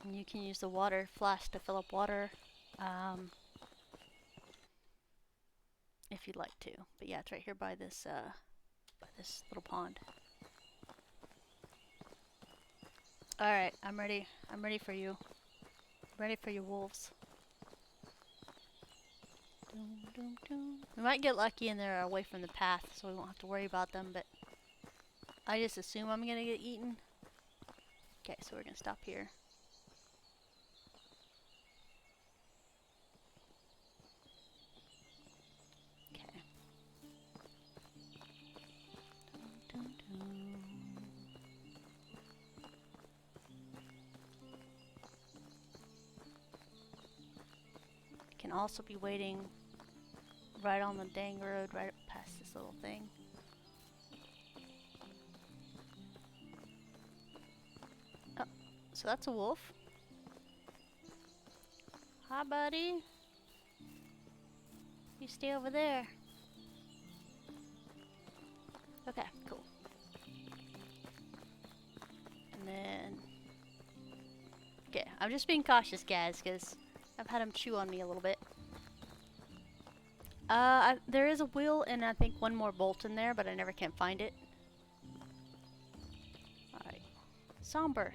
And you can use the water flask to fill up water if you'd like to. But yeah, it's right here by this little pond. Alright, I'm ready. I'm ready for you. I'm ready for your wolves. We might get lucky and they're away from the path, so we won't have to worry about them, but I just assume I'm gonna get eaten. Okay, so we're gonna stop here. Okay. Can also be waiting right on the dang road, right past this little thing. Oh, so that's a wolf. Hi, buddy. You stay over there. Okay, cool. And then... Okay, I'm just being cautious, guys, because I've had him chew on me a little bit. There is a wheel and I think 1 more bolt in there, but I never can find it. Alright. Somber.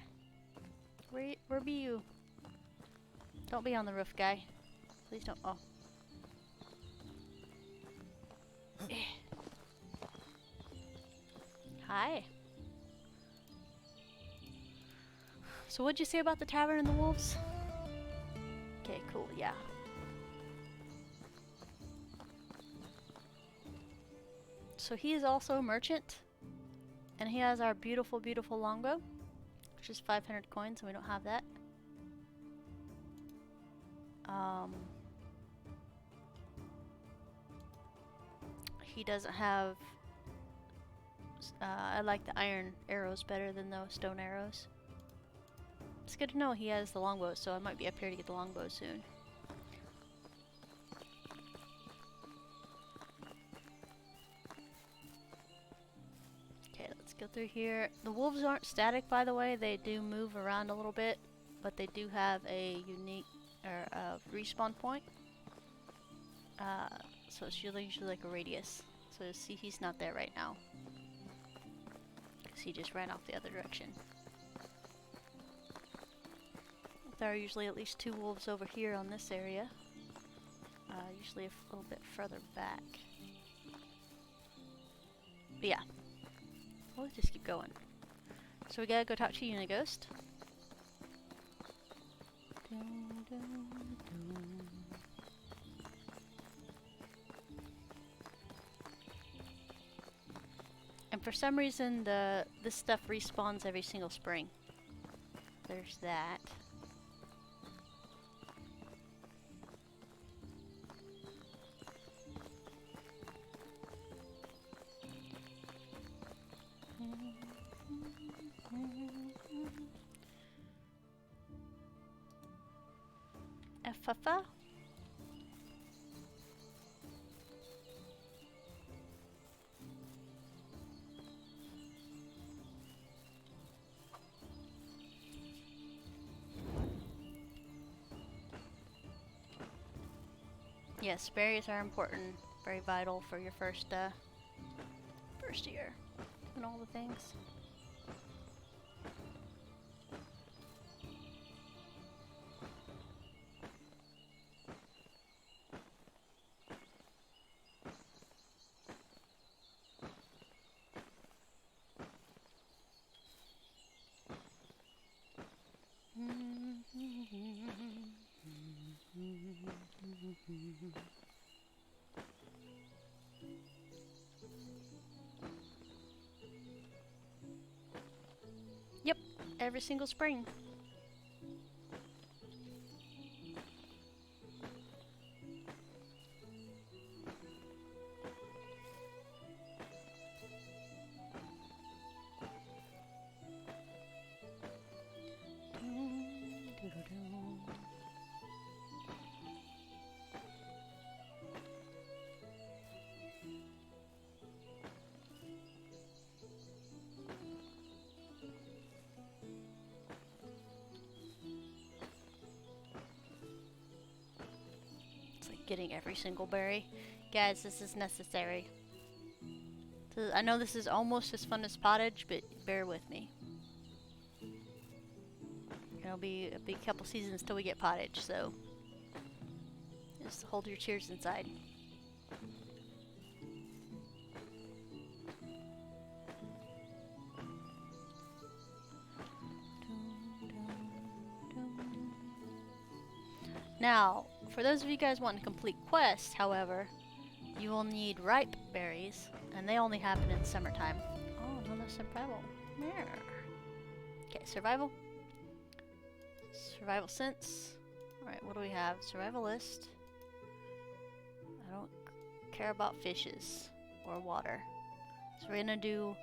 Where be you? Don't be on the roof, guy. Please don't. Oh. Hi. So what'd you say about the tavern and the wolves? Okay, cool, yeah. So he is also a merchant, and he has our beautiful, beautiful longbow, which is 500 coins, and we don't have that. He doesn't have... I like the iron arrows better than those stone arrows. It's good to know he has the longbow, so I might be up here to get the longbow soon. Okay, let's go through here. The wolves aren't static, by the way. They do move around a little bit, but they do have a unique respawn point. So it's usually like a radius. So see, he's not there right now, because he just ran off the other direction. There are usually at least 2 wolves over here on this area. Usually a little bit further back. But yeah, we'll just keep going. So we gotta go talk to Unighost. And for some reason, this stuff respawns every single spring. There's that. Fafa? Yes, berries are important, very vital for your first year and all the things. Yep, every single spring. It's like getting every single berry. Guys, this is necessary. I know this is almost as fun as pottage, but bear with me. It'll be a couple seasons till we get pottage, so just hold your cheers inside. Now, for those of you guys wanting to complete quests, however, you will need ripe berries, and they only happen in summertime. Oh, another survival. Yeah. Okay, survival. Survival sense. Alright, what do we have? Survivalist. I don't care about fishes or water. So we're gonna do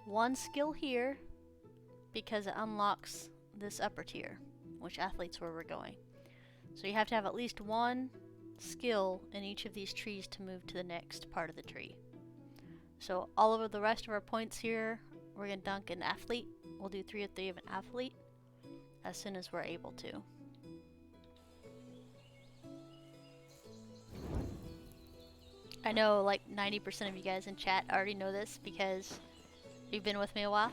one skill here because it unlocks this upper tier, which athlete's where we're going. So you have to have at least one skill in each of these trees to move to the next part of the tree. So all over the rest of our points here, we're gonna dunk an athlete. We'll do 3 of 3 of an athlete as soon as we're able to. I know like 90% of you guys in chat already know this because you've been with me a while.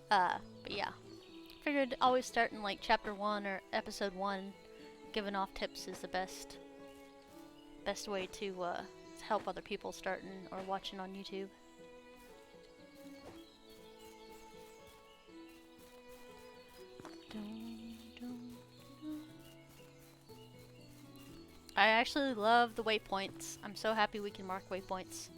But yeah. Figured always starting like chapter 1 or episode 1 giving off tips is the best way to help other people starting or watching on YouTube. I actually love the waypoints. I'm so happy we can mark waypoints.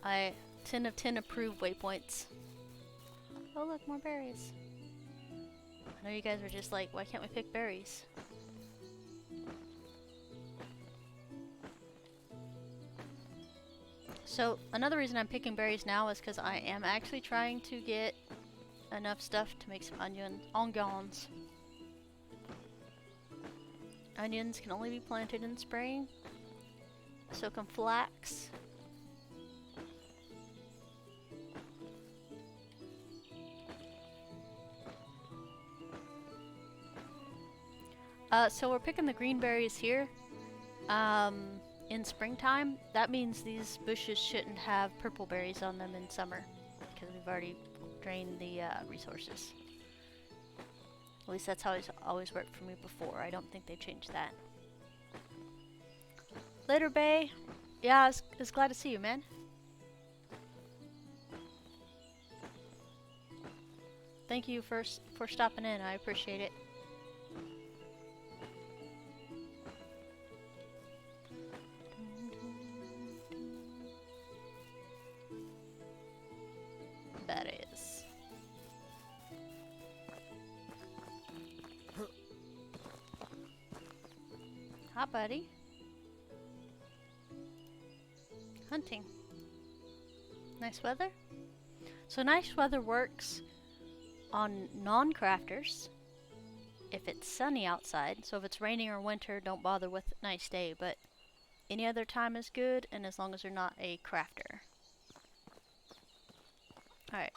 I 10 of 10 approve waypoints. Oh look, more berries. I know you guys were just like, why can't we pick berries? So another reason I'm picking berries now is because I am actually trying to get enough stuff to make some onions. Onions can only be planted in spring. So can flax. So we're picking the green berries here. In springtime, that means these bushes shouldn't have purple berries on them in summer because we've already drained the resources. At least that's how it's always worked for me before. I don't think they've changed that. Later, Bay. Yeah, I was glad to see you, man. Thank you for stopping in. I appreciate it. That is. Hi, buddy. Hunting. Nice weather? So nice weather works on non-crafters if it's sunny outside. So if it's raining or winter, don't bother with nice day, but any other time is good, and as long as you're not a crafter. Alright,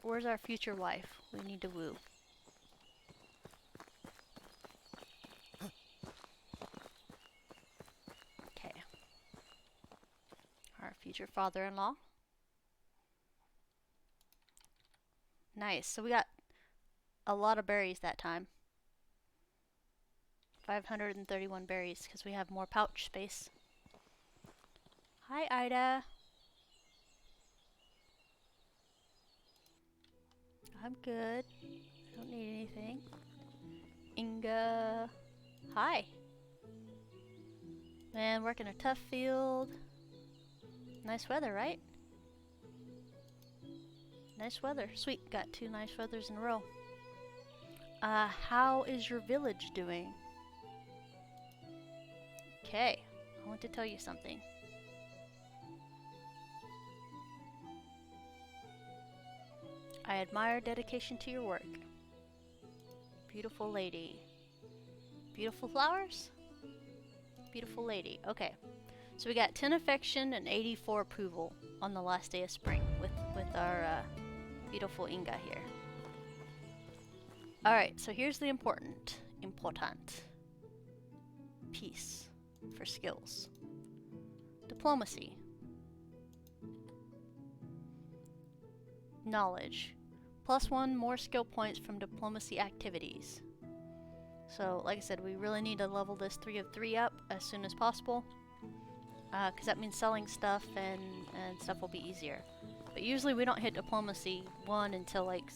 where's our future wife? We need to woo. Okay. Our future father-in-law. Nice, so we got a lot of berries that time. 531 berries, because we have more pouch space. Hi, Ida. I'm good. I don't need anything. Inga. Hi. Man, working a tough field. Nice weather, right? Nice weather. Sweet, got 2 nice weathers in a row. How is your village doing? Okay, I want to tell you something. I admire dedication to your work. Beautiful lady. Beautiful flowers? Beautiful lady. Okay. So we got 10 affection and 84 approval on the last day of spring with our beautiful Inga here. Alright, so here's the important piece for skills. Diplomacy. Knowledge. +1 more skill points from diplomacy activities. So, like I said, we really need to level this 3 of 3 up as soon as possible. Because that means selling stuff and stuff will be easier. But usually we don't hit diplomacy 1 until like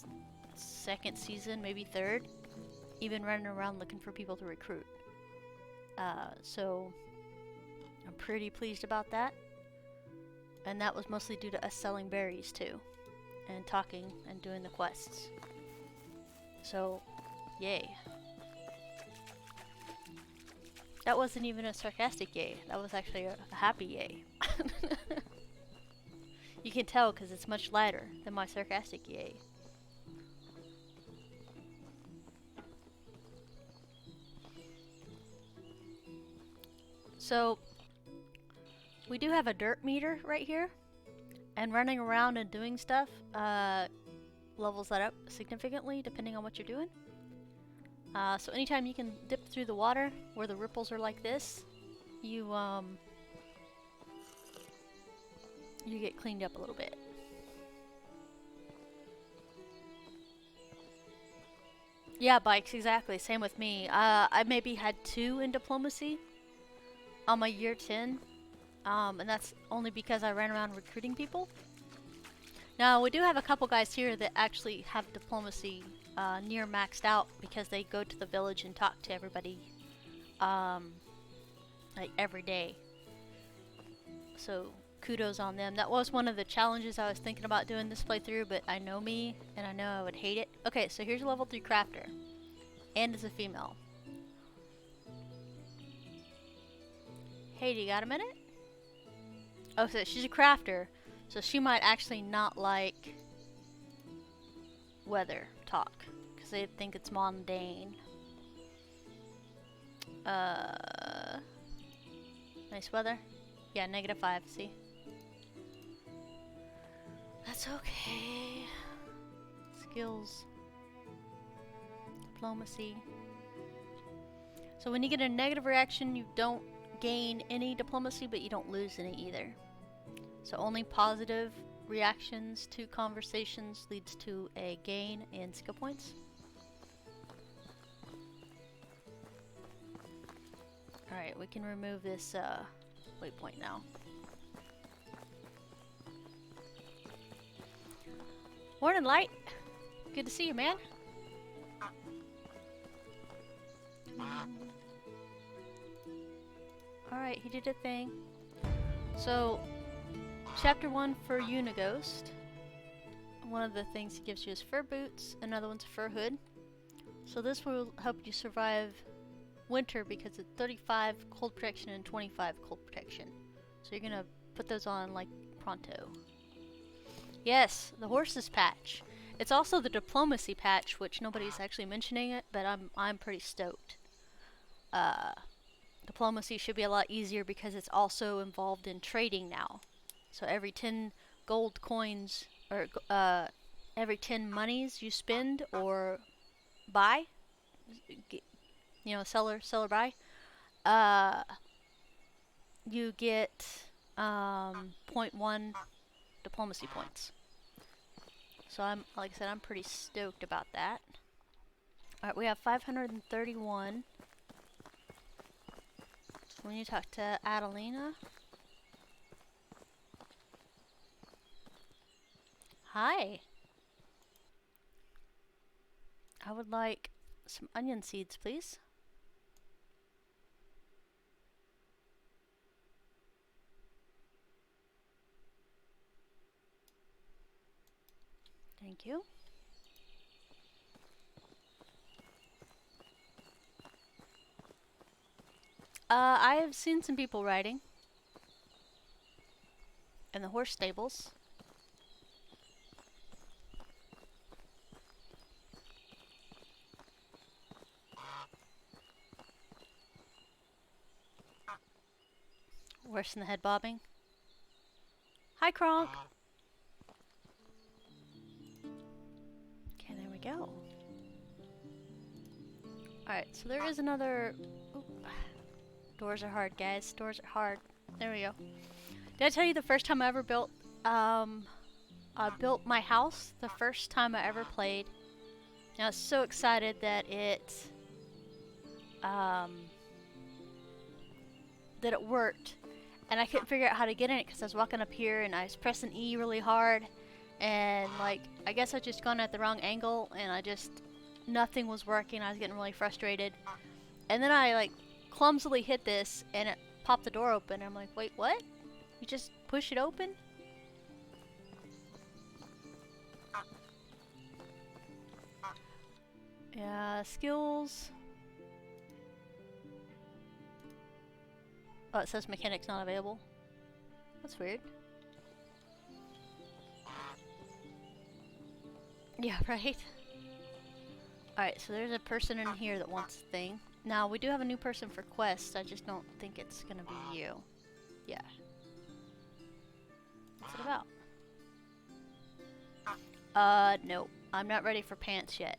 2nd season, maybe 3rd. Even running around looking for people to recruit. So, I'm pretty pleased about that. And that was mostly due to us selling berries too. And talking and doing the quests. So, yay. That wasn't even a sarcastic yay. That was actually a happy yay. You can tell because it's much lighter than my sarcastic yay. So, we do have a dirt meter right here. And running around and doing stuff levels that up significantly depending on what you're doing. So anytime you can dip through the water where the ripples are like this, you get cleaned up a little bit. Yeah, bikes, exactly. Same with me. I maybe had 2 in diplomacy on my year 10. And that's only because I ran around recruiting people. Now, we do have a couple guys here that actually have diplomacy near maxed out because they go to the village and talk to everybody like every day. So, kudos on them. That was one of the challenges I was thinking about doing this playthrough, but I know me and I know I would hate it. Okay, so here's a level 3 crafter. And is a female. Hey, do you got a minute? Oh, so she's a crafter, so she might actually not like weather talk, because they think it's mundane. Nice weather? Yeah, -5, see? That's okay. Skills. Diplomacy. So when you get a negative reaction, you don't gain any diplomacy, but you don't lose any either. So only positive reactions to conversations leads to a gain in skill points. Alright, we can remove this waypoint now. Morning, Light! Good to see you, man. Alright, he did a thing. So, Chapter 1 for Unighost. One of the things he gives you is fur boots, another one's a fur hood. So this will help you survive winter because it's 35 cold protection and 25 cold protection. So you're gonna put those on like pronto. Yes, the horses patch. It's also the diplomacy patch, which nobody's actually mentioning it, but I'm pretty stoked. Diplomacy should be a lot easier because it's also involved in trading now. So every 10 gold coins, or every 10 monies you spend or buy, you know, seller buy, you get 0.1 diplomacy points. So like I said, I'm pretty stoked about that. Alright, we have 531. So we need to talk to Adelina. Hi. I would like some onion seeds, please. Thank you. I have seen some people riding in the horse stables. Worse than the head bobbing. Hi, Kronk. Okay, there we go. Alright, so there is another... Oop. Doors are hard, guys. Doors are hard. There we go. Did I tell you the first time I ever built... I built my house the first time I ever played. And I was so excited that it worked. And I couldn't figure out how to get in it because I was walking up here and I was pressing E really hard. And, like, I guess I just gone at the wrong angle and nothing was working. I was getting really frustrated. And then I, like, clumsily hit this and it popped the door open. I'm like, wait, what? You just push it open? Yeah, skills. Oh, it says mechanics not available. That's weird. Yeah, right? Alright, so there's a person in here that wants a thing. Now, we do have a new person for quests. I just don't think it's gonna be you. Yeah. What's it about? No. I'm not ready for pants yet.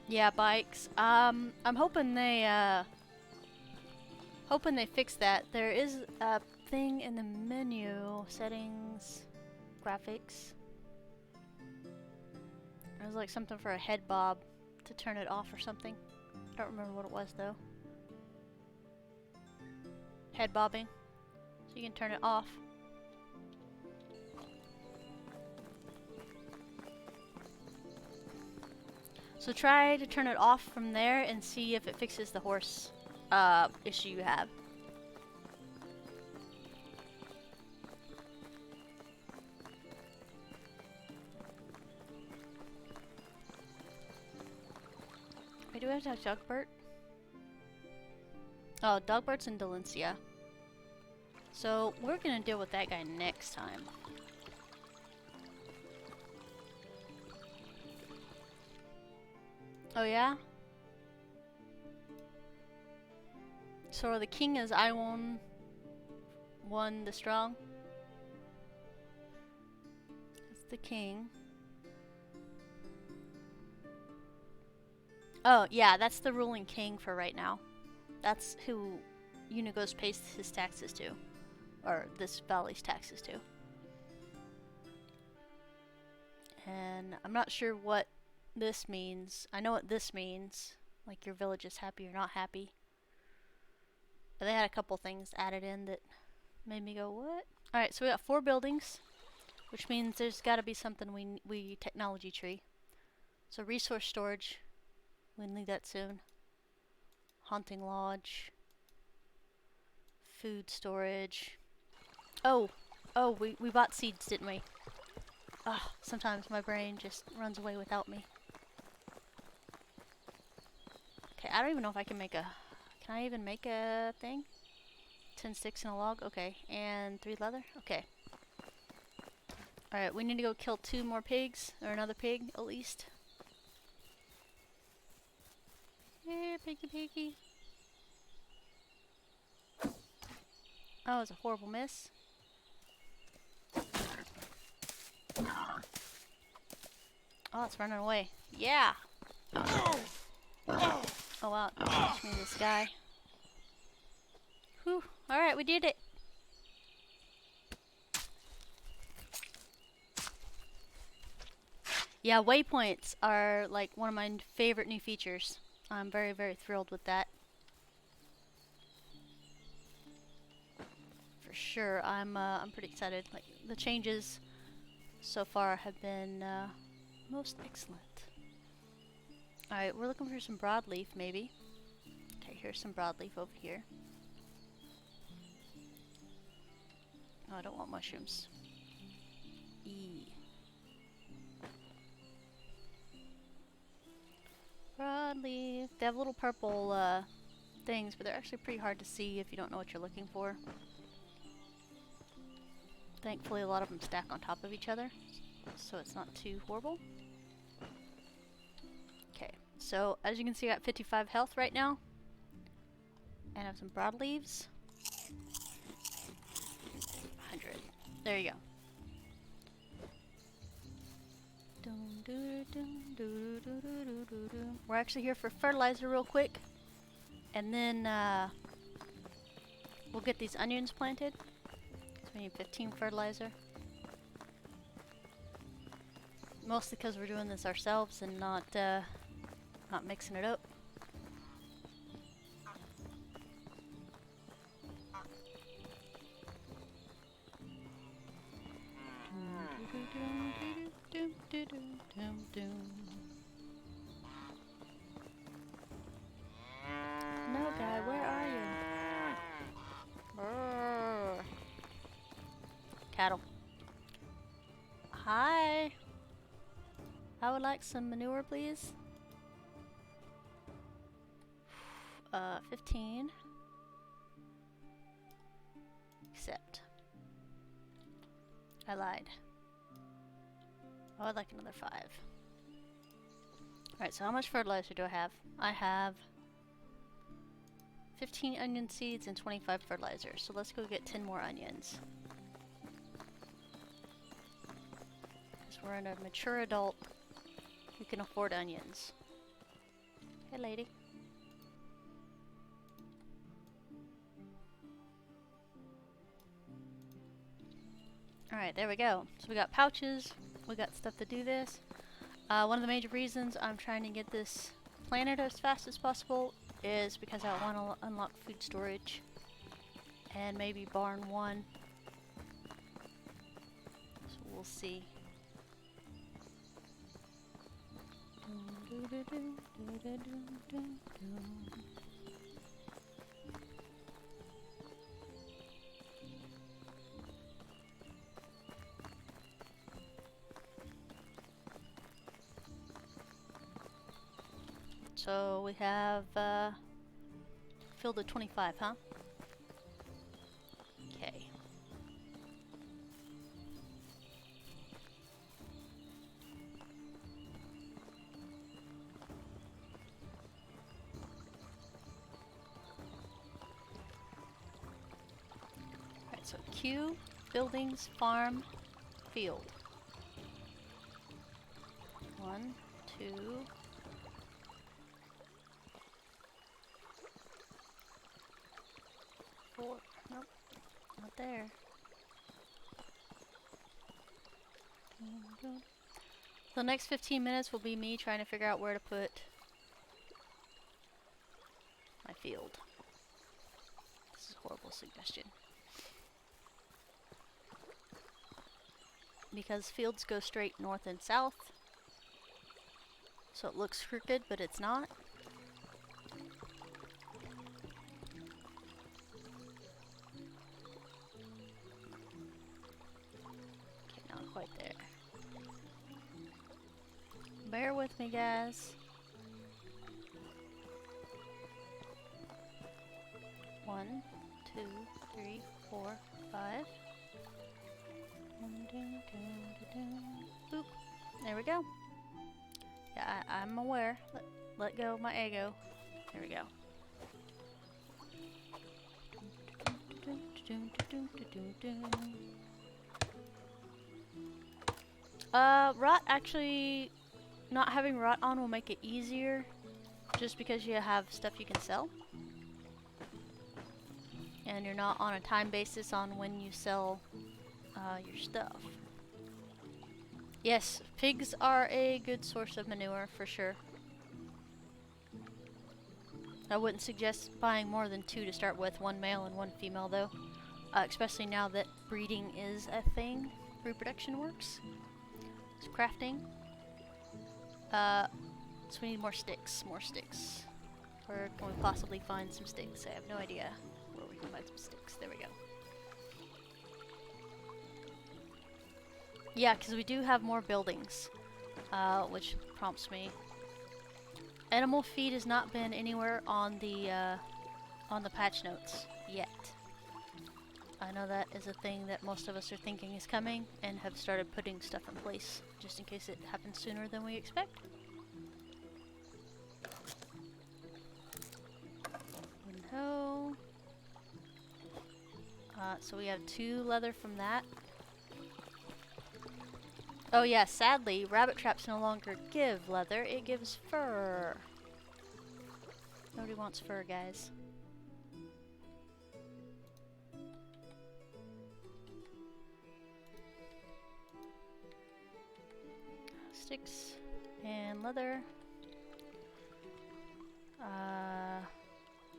Yeah, bikes. I'm hoping they fix that. There is a thing in the menu, settings, graphics. There's like something for a head bob to turn it off or something. I don't remember what it was though. Head bobbing, so you can turn it off. So try to turn it off from there and see if it fixes the horse issue you have. Wait, do we have to have Dogbert? Oh, Dogbert's in Dalencia. So we're gonna deal with that guy next time. Oh yeah? So the king is Iwon 1 the strong? That's the king. Oh yeah, that's the ruling king for right now. That's who Unigos pays his taxes to. Or this valley's taxes to. And I'm not sure what this means. I know what this means. Like your village is happy or not happy. But they had a couple things added in that made me go, what? Alright, so we got 4 buildings. Which means there's gotta be something we technology tree. So resource storage. We need that soon. Hunting lodge. Food storage. Oh, we bought seeds, didn't we? Ah, sometimes my brain just runs away without me. Okay, I don't even know if I can make a... Can I even make a thing? 10 sticks and a log? Okay, and 3 leather? Okay. Alright, we need to go kill 2 more pigs, or another pig, at least. Yeah, piggy piggy. Oh, it's a horrible miss. Oh, it's running away. Yeah! Oh wow, catch me this guy. Whew, alright, we did it! Yeah, waypoints are like one of my favorite new features. I'm very, very thrilled with that. For sure, I'm pretty excited. Like the changes so far have been most excellent. Alright, we're looking for some broadleaf, maybe. Okay, here's some broadleaf over here. Oh, I don't want mushrooms. Broadleaf. They have little purple things, but they're actually pretty hard to see if you don't know what you're looking for. Thankfully, a lot of them stack on top of each other, so it's not too horrible. Okay, so as you can see, I got 55 health right now. And I have some broadleaves. 100. There you go. We're actually here for fertilizer real quick. And then we'll get these onions planted. So we need 15 fertilizer. Mostly because we're doing this ourselves and not mixing it up. No guy, where are you? Brrr. Cattle. Hi. I would like some manure, please. 15. Accept. I lied. I would like another 5. Alright, so how much fertilizer do I have? I have 15 onion seeds and 25 fertilizer. So let's go get 10 more onions. Because we're in a mature adult who can afford onions. Hey, lady. Alright, there we go. So we got pouches. We got stuff to do this. One of the major reasons I'm trying to get this planted as fast as possible is because I want to unlock food storage and maybe barn 1. So we'll see. So we have filled at 25, huh? Okay. Alright, so Q, buildings, farm, field. 1, 2. Nope, not there. The next 15 minutes will be me trying to figure out where to put my field. This is a horrible suggestion. Because fields go straight north and south. So it looks crooked, but it's not. Quite there. Bear with me, guys. 1, 2, 3, 4, 5. Boop. There we go. Yeah, I'm aware. Let go of my ego. There we go. Rot actually, not having rot on will make it easier just because you have stuff you can sell. And you're not on a time basis on when you sell your stuff. Yes, pigs are a good source of manure for sure. I wouldn't suggest buying more than 2 to start with, 1 male and 1 female though. Especially now that breeding is a thing, reproduction works. Crafting. So we need more sticks, more sticks. Where can we possibly find some sticks? I have no idea where we can find some sticks. There we go. Yeah, because we do have more buildings, which prompts me. Animal feed has not been anywhere on the patch notes yet. I know that is a thing that most of us are thinking is coming and have started putting stuff in place just in case it happens sooner than we expect. No. So we have 2 leather from that. Oh yeah, sadly, rabbit traps no longer give leather, it gives fur. Nobody wants fur, guys. Sticks and leather.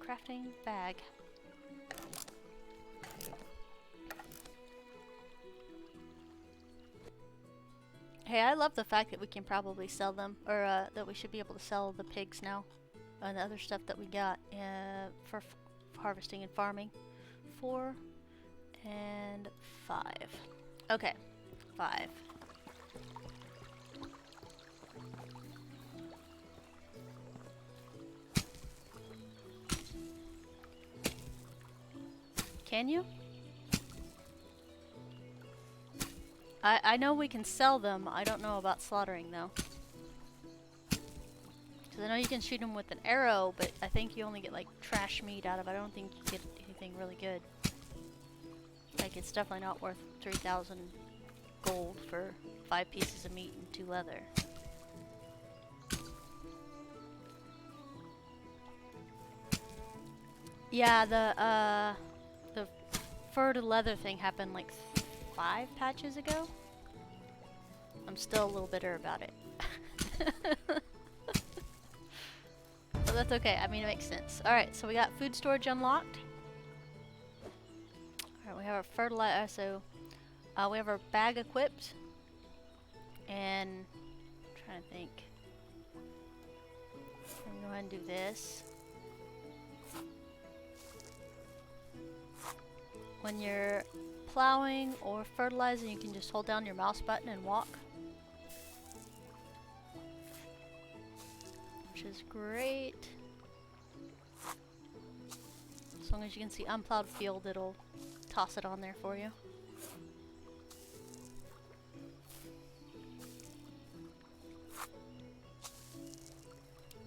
Crafting bag. Hey, I love the fact that we can probably sell them, or that we should be able to sell the pigs now, and the other stuff that we got for harvesting and farming. 4 and 5. Okay, 5. Can you? I know we can sell them. I don't know about slaughtering though. Because I know you can shoot them with an arrow, but I think you only get like trash meat out of it. I don't think you get anything really good. Like it's definitely not worth 3,000 gold for 5 pieces of meat and 2 leather. Yeah, the fur to leather thing happened like 5 patches ago. I'm still a little bitter about it. But that's okay. I mean, it makes sense. Alright, so we got food storage unlocked. Alright, we have our fertilizer. So, we have our bag equipped. And, I'm trying to think. I'm going to go ahead and do this. When you're plowing or fertilizing, you can just hold down your mouse button and walk. Which is great. As long as you can see unplowed field, it'll toss it on there for you.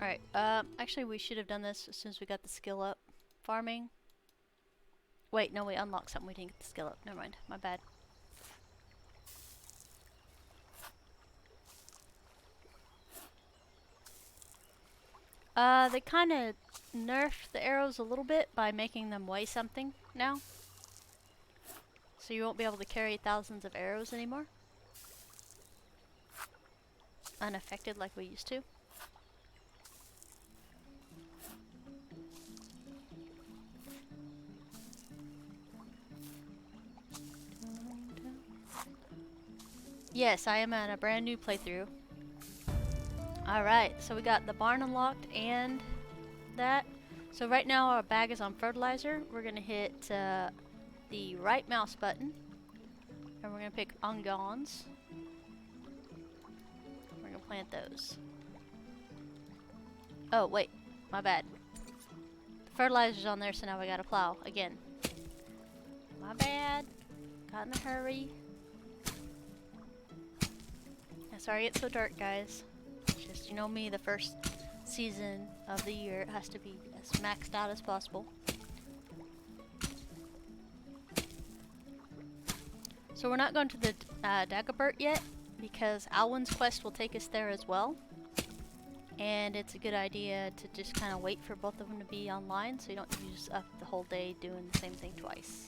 Alright, actually we should have done this as soon as we got the skill up. Farming. Wait, no, we unlocked something. We didn't get the skill up. Never mind. My bad. They kind of nerfed the arrows a little bit by making them weigh something now. So you won't be able to carry thousands of arrows anymore. Unaffected like we used to. Yes, I am at a brand new playthrough. Alright, so we got the barn unlocked and that. So right now our bag is on fertilizer. We're going to hit the right mouse button. And we're going to pick ungons. We're going to plant those. Oh, wait. My bad. The fertilizer's on there, so now we got to plow again. My bad. Got in a hurry. Sorry it's so dark, guys. It's just, you know me, the first season of the year, it has to be as maxed out as possible. So we're not going to the Dagobert yet, because Alwyn's quest will take us there as well. And it's a good idea to just kind of wait for both of them to be online, so you don't use up the whole day doing the same thing twice.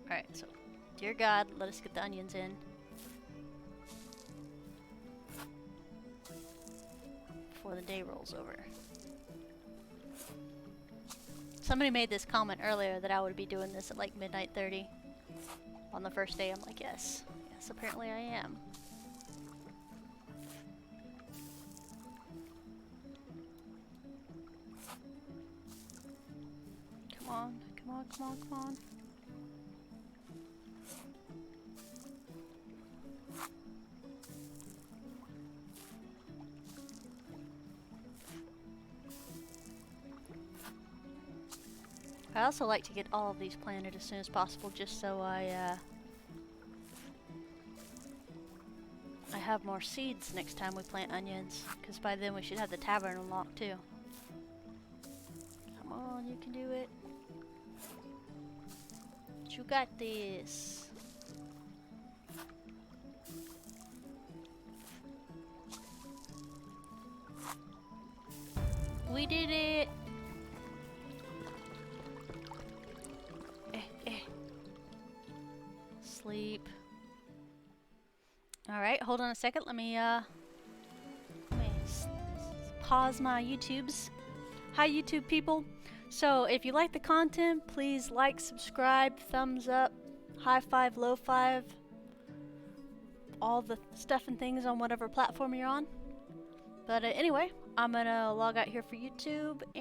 Alright, so, dear God, let us get the onions in. Before the day rolls over. Somebody made this comment earlier that I would be doing this at like midnight 30. on the first day. I'm like, yes. Yes, apparently I am. Come on, come on, come on, come on. I also like to get all of these planted as soon as possible, just so I have more seeds next time we plant onions, because by then we should have the tavern unlocked too. Come on, you can do it. You got this. We did it. Sleep. Alright, hold on a second. Let me pause my YouTubes. Hi YouTube people. So if you like the content, please like, subscribe, thumbs up, high five, low five, all the stuff and things on whatever platform you're on. But anyway, I'm gonna log out here for YouTube.